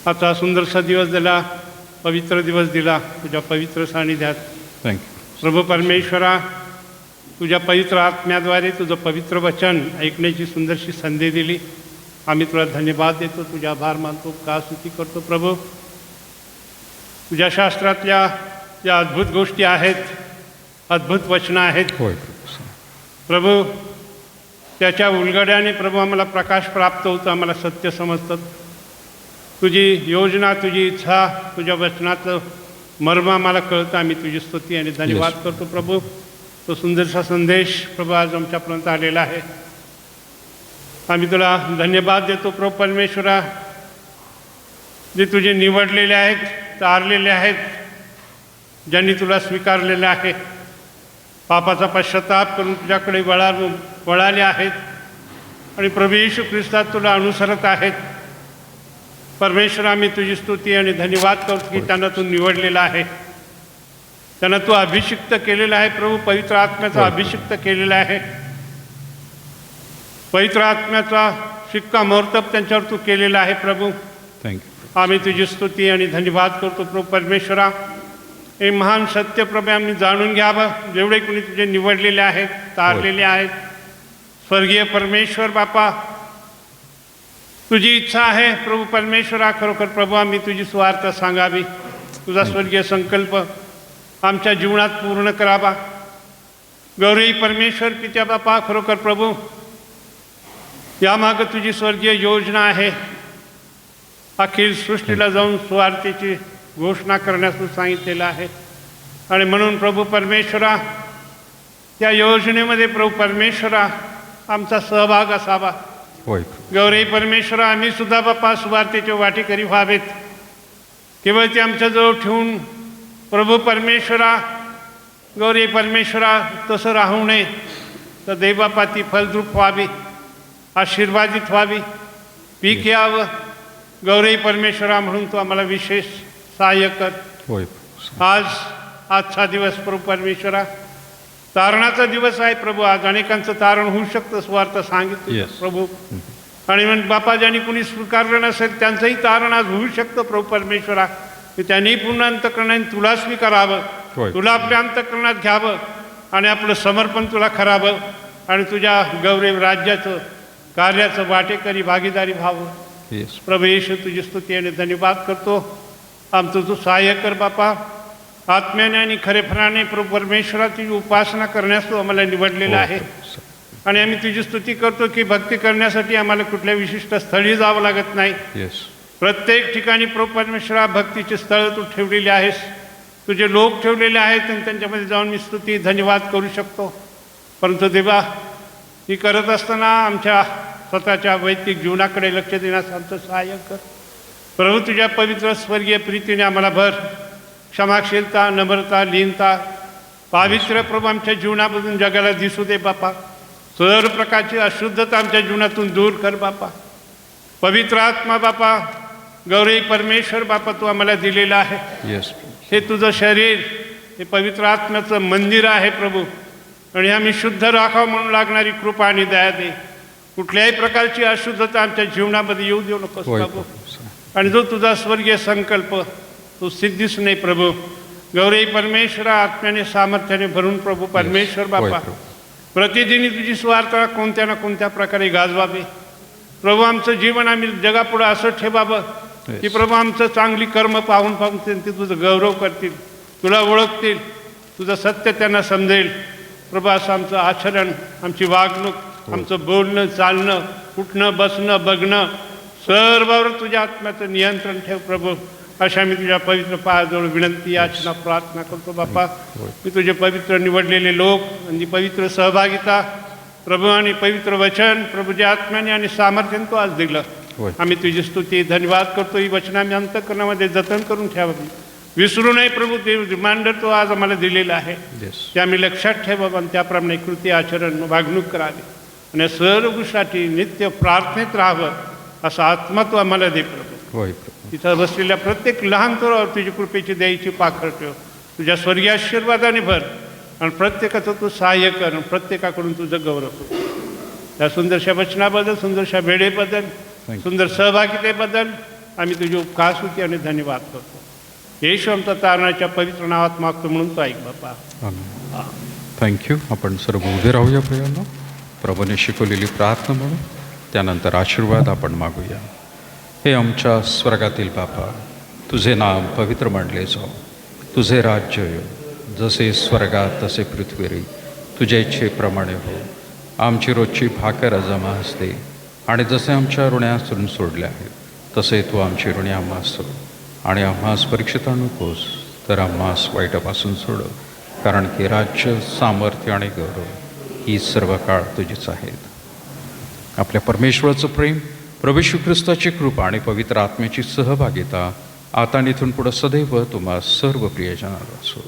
आता सुंदरसा दिवस दिला, पवित्र दिवस दिला तुझ्या पवित्र सानिध्यात. थँक्यू प्रभू परमेश्वरा, तुझ्या पवित्र आत्म्याद्वारे तुझं पवित्र वचन ऐकण्याची सुंदरशी संधी दिली. आम्ही तुला धन्यवाद देतो, तुझ्या आभार मानतो, कावसाठी करतो प्रभू. तुझ्या शास्त्रातल्या ज्या अद्भुत गोष्टी आहेत, अद्भुत वचनं आहेत होय प्रभू, त्याच्या उलगड्याने प्रभू आम्हाला प्रकाश प्राप्त होतं, आम्हाला सत्य समजतं. तुझी योजना, तुझी इच्छा, तुझ्या वचनाचं मर्म आम्हाला कळतं. आम्ही तुझी स्तुती आणि धन्यवाद करतो प्रभू. तो सुंदरसा संदेश प्रभू आज आमच्यापर्यंत आलेला आहे. आम्ही तुला धन्यवाद देतो प्रभू परमेश्वरा, जे तुझे निवडलेले आहेत, तारलेले आहेत, ज्यांनी तुला स्वीकारलेले आहे, पापाचा पश्चाताप करून तुझ्याकडे वळाले आहेत आणि प्रभू येशू ख्रिस्तात तुला अनुसरत आहेत. परमेश्वर, आम्ही तुझी स्तुती आणि धन्यवाद करतो की त्यांना तू निवडलेला आहे, त्यांना तू अभिषिक्त केलेला आहे प्रभू. पवित्र आत्म्याचा अभिषिक्त केलेला आहे. पवित्र आत्म्याचा शिक्कामोर्तब त्यांच्यावर तू केलेला आहे प्रभू. थँक्यू. आम्ही तुझी स्तुती आणि धन्यवाद करतो प्रभू परमेश्वरा. हे महान सत्य प्रभू आम्ही जाणून घ्यावं. जेवढे कोणी तुझे निवडलेले आहेत, तारलेले आहेत, स्वर्गीय परमेश्वर बापा, तुझी इच्छा आहे प्रभू परमेश्वरा, खरोखर प्रभू आम्ही तुझी स्वार्थ सांगावी, तुझा स्वर्गीय संकल्प आमच्या जीवनात पूर्ण करावा. गौरी परमेश्वर पित्या बापा, खरोखर प्रभू यामागं तुझी स्वर्गीय योजना आहे. अखिल सृष्टीला जाऊन स्वार्थेची घोषणा करण्यास तू सांगितलेलं आहे आणि म्हणून प्रभू परमेश्वरा त्या योजनेमध्ये प्रभू परमेश्वरा आमचा सहभाग असावा. होय गौरी परमेश्वरा, आम्ही सुद्धा बाप्पा सुवार्तेचे वाटेकरी व्हावेत. केवळ ते आमच्याजवळ ठेवून प्रभू परमेश्वरा, गौरी परमेश्वरा तसं राहू नये, तर देवबापा ती फलद्रूप व्हावी, आशीर्वादित व्हावी, पीक यावं. गौरी परमेश्वरा, म्हणून तू आम्हाला विशेष सहाय्य कर. होय. आजचा दिवस प्रभू परमेश्वरा तारणाचा दिवस आहे प्रभू. आज अनेकांचं तारण होऊ शकतं, स्वार्थ सांगितलं प्रभू. आणि मग बापा, ज्यांनी कुणी स्वीकारलं नसेल त्यांचंही तारण आज होऊ शकतं प्रभू परमेश्वरा. त्यांनी पूर्ण अंतःकरणाने तुला स्वीकारावं, तुला आपल्या अंतःकरणात घ्यावं आणि आपलं समर्पण तुला करावं आणि तुझ्या गौरव राज्याचं कार्याचं वाटेकरी भागीदारी व्हावं. प्रभू येशू, तुझी स्तुती आणि धन्यवाद करतो. आमचं तू सहाय्य कर बापा. आत्म्याने आणि खरेपणाने प्रभू परमेश्वराची उपासना करण्यास तू आम्हाला निवडलेलं आहे आणि आम्ही तुझी स्तुती करतो की भक्ती करण्यासाठी आम्हाला कुठल्या विशिष्ट स्थळी जावं लागत नाही. प्रत्येक ठिकाणी प्रभू परमेश्वरा भक्तीची स्थळं तू ठेवलेली आहेस, तुझे लोक ठेवलेले आहेत आणि त्यांच्यामध्ये जाऊन मी स्तुती धन्यवाद करू शकतो. परंतु देवा, ही करत असताना आमच्या स्वतःच्या वैयक्तिक जीवनाकडे लक्ष देण्यास आमचं सहाय्य कर प्रभू. तुझ्या पवित्र स्वर्गीय प्रीतीने आम्हाला भर. क्षमाशीलता, नम्रता, लीनता, पावित्र्य प्रभू आमच्या जीवनामधून जगाला दिसू दे बापा. सर्व प्रकारची अशुद्धता आमच्या जीवनातून दूर कर बापा. पवित्र आत्मा बापा, गौरी परमेश्वर बापा, तू आम्हाला दिलेलं आहे. हे तुझं शरीर, हे पवित्र आत्म्याचं मंदिर आहे प्रभू आणि आम्ही शुद्ध राखावं म्हणून लागणारी कृपा आणि दया दे. कुठल्याही प्रकारची अशुद्धता आमच्या जीवनामध्ये येऊ देऊ नकोस प्रभू. आणि जो तुझा स्वर्गीय संकल्प तो सिद्धीस नाही प्रभू. गौरी परमेश्वरा, आत्म्याने सामर्थ्याने भरून प्रभू परमेश्वर बापा, प्रतिदिनी तुझी स्वार्थ कोणत्या ना कोणत्या प्रकारे गाजवावे प्रभू. आमचं जीवन आम्ही जगापुढं असं ठेवावं की प्रभू आमचं चांगली कर्म पाहून पाहून ते तुझं गौरव करतील, तुला ओळखतील, तुझं सत्य त्यांना समजेल प्रभू. असं आमचं आचरण, आमची वागणूक, आमचं बोलणं, चालणं, उठणं, बसणं, बघणं, सर्वावर तुझ्या आत्म्याचं नियंत्रण ठेव प्रभू. अशा मी तुझ्या पवित्र पायाजवळ विनंती याचना प्रार्थना करतो बाप्पा. मी तुझे पवित्र निवडलेले लोक आणि पवित्र सहभागिता प्रभू आणि पवित्र वचन प्रभू जे आत्म्याने आणि सामर्थ्याने तो आज दिलं. होय. आम्ही तुझी स्तुती धन्यवाद करतो. ही वचन आम्ही अंतःकरणामध्ये जतन करून ठेवावी, विसरू नये प्रभू. ते रिमाइंडर तो आज आम्हाला दिलेला आहे ते आम्ही लक्षात ठेवावं आणि त्याप्रमाणे कृती आचरण वागणूक करावी आणि सर्व गोष्टीसाठी नित्य प्रार्थनेत राहावं असा आत्मा तू आम्हाला दे प्रभू. होय. तिथं बसलेल्या प्रत्येक लहान थोरावर तुझी कृपेची द्यायची पाखर ठेव. तुझ्या स्वर्गीय आशीर्वादाने भर आणि प्रत्येकाचं तू सहाय्य कर आणि प्रत्येकाकडून तुझं गौरव कर. त्या सुंदरशा वचनाबद्दल, सुंदरशा वेळेबद्दल, सुंदर सहभागितेबद्दल आम्ही तुझी उपकार स्तुती आणि धन्यवाद करतो. येशू आमच्या तारणाच्या पवित्र नावात मागतो म्हणून तो ऐक बापा. थँक्यू. आपण सर्व उभे राहूया प्रियांनो. प्रभूने शिकवलेली प्रार्थना म्हणून त्यानंतर आशीर्वाद आपण मागूया. हे आमच्या स्वर्गातील बापा, तुझे नाम पवित्र मानले जाओ. तुझे राज्य येऊ. जसे स्वर्गात तसे पृथ्वीवर. तुझ्या इच्छेप्रमाणे हो. आमची रोजची भाकर आज आम्हास दे आणि जसे आमच्या ऋण्यास ऋण सोडले आहेत तसे तू आमची ऋणे आम्हास सोड आणि आम्हास परीक्षित आणू नकोस तर आम्हास वाईटापासून सोड. कारण की राज्य, सामर्थ्य आणि गौरव ही सर्व काळ तुझीच आहेत. आपल्या परमेश्वराचं प्रेम, प्रभू येशू ख्रिस्ताची कृपा आणि पवित्र आत्म्याची सहभागिता आता इथून पुढे सदैव तुम्हा सर्व प्रियजनाला असो.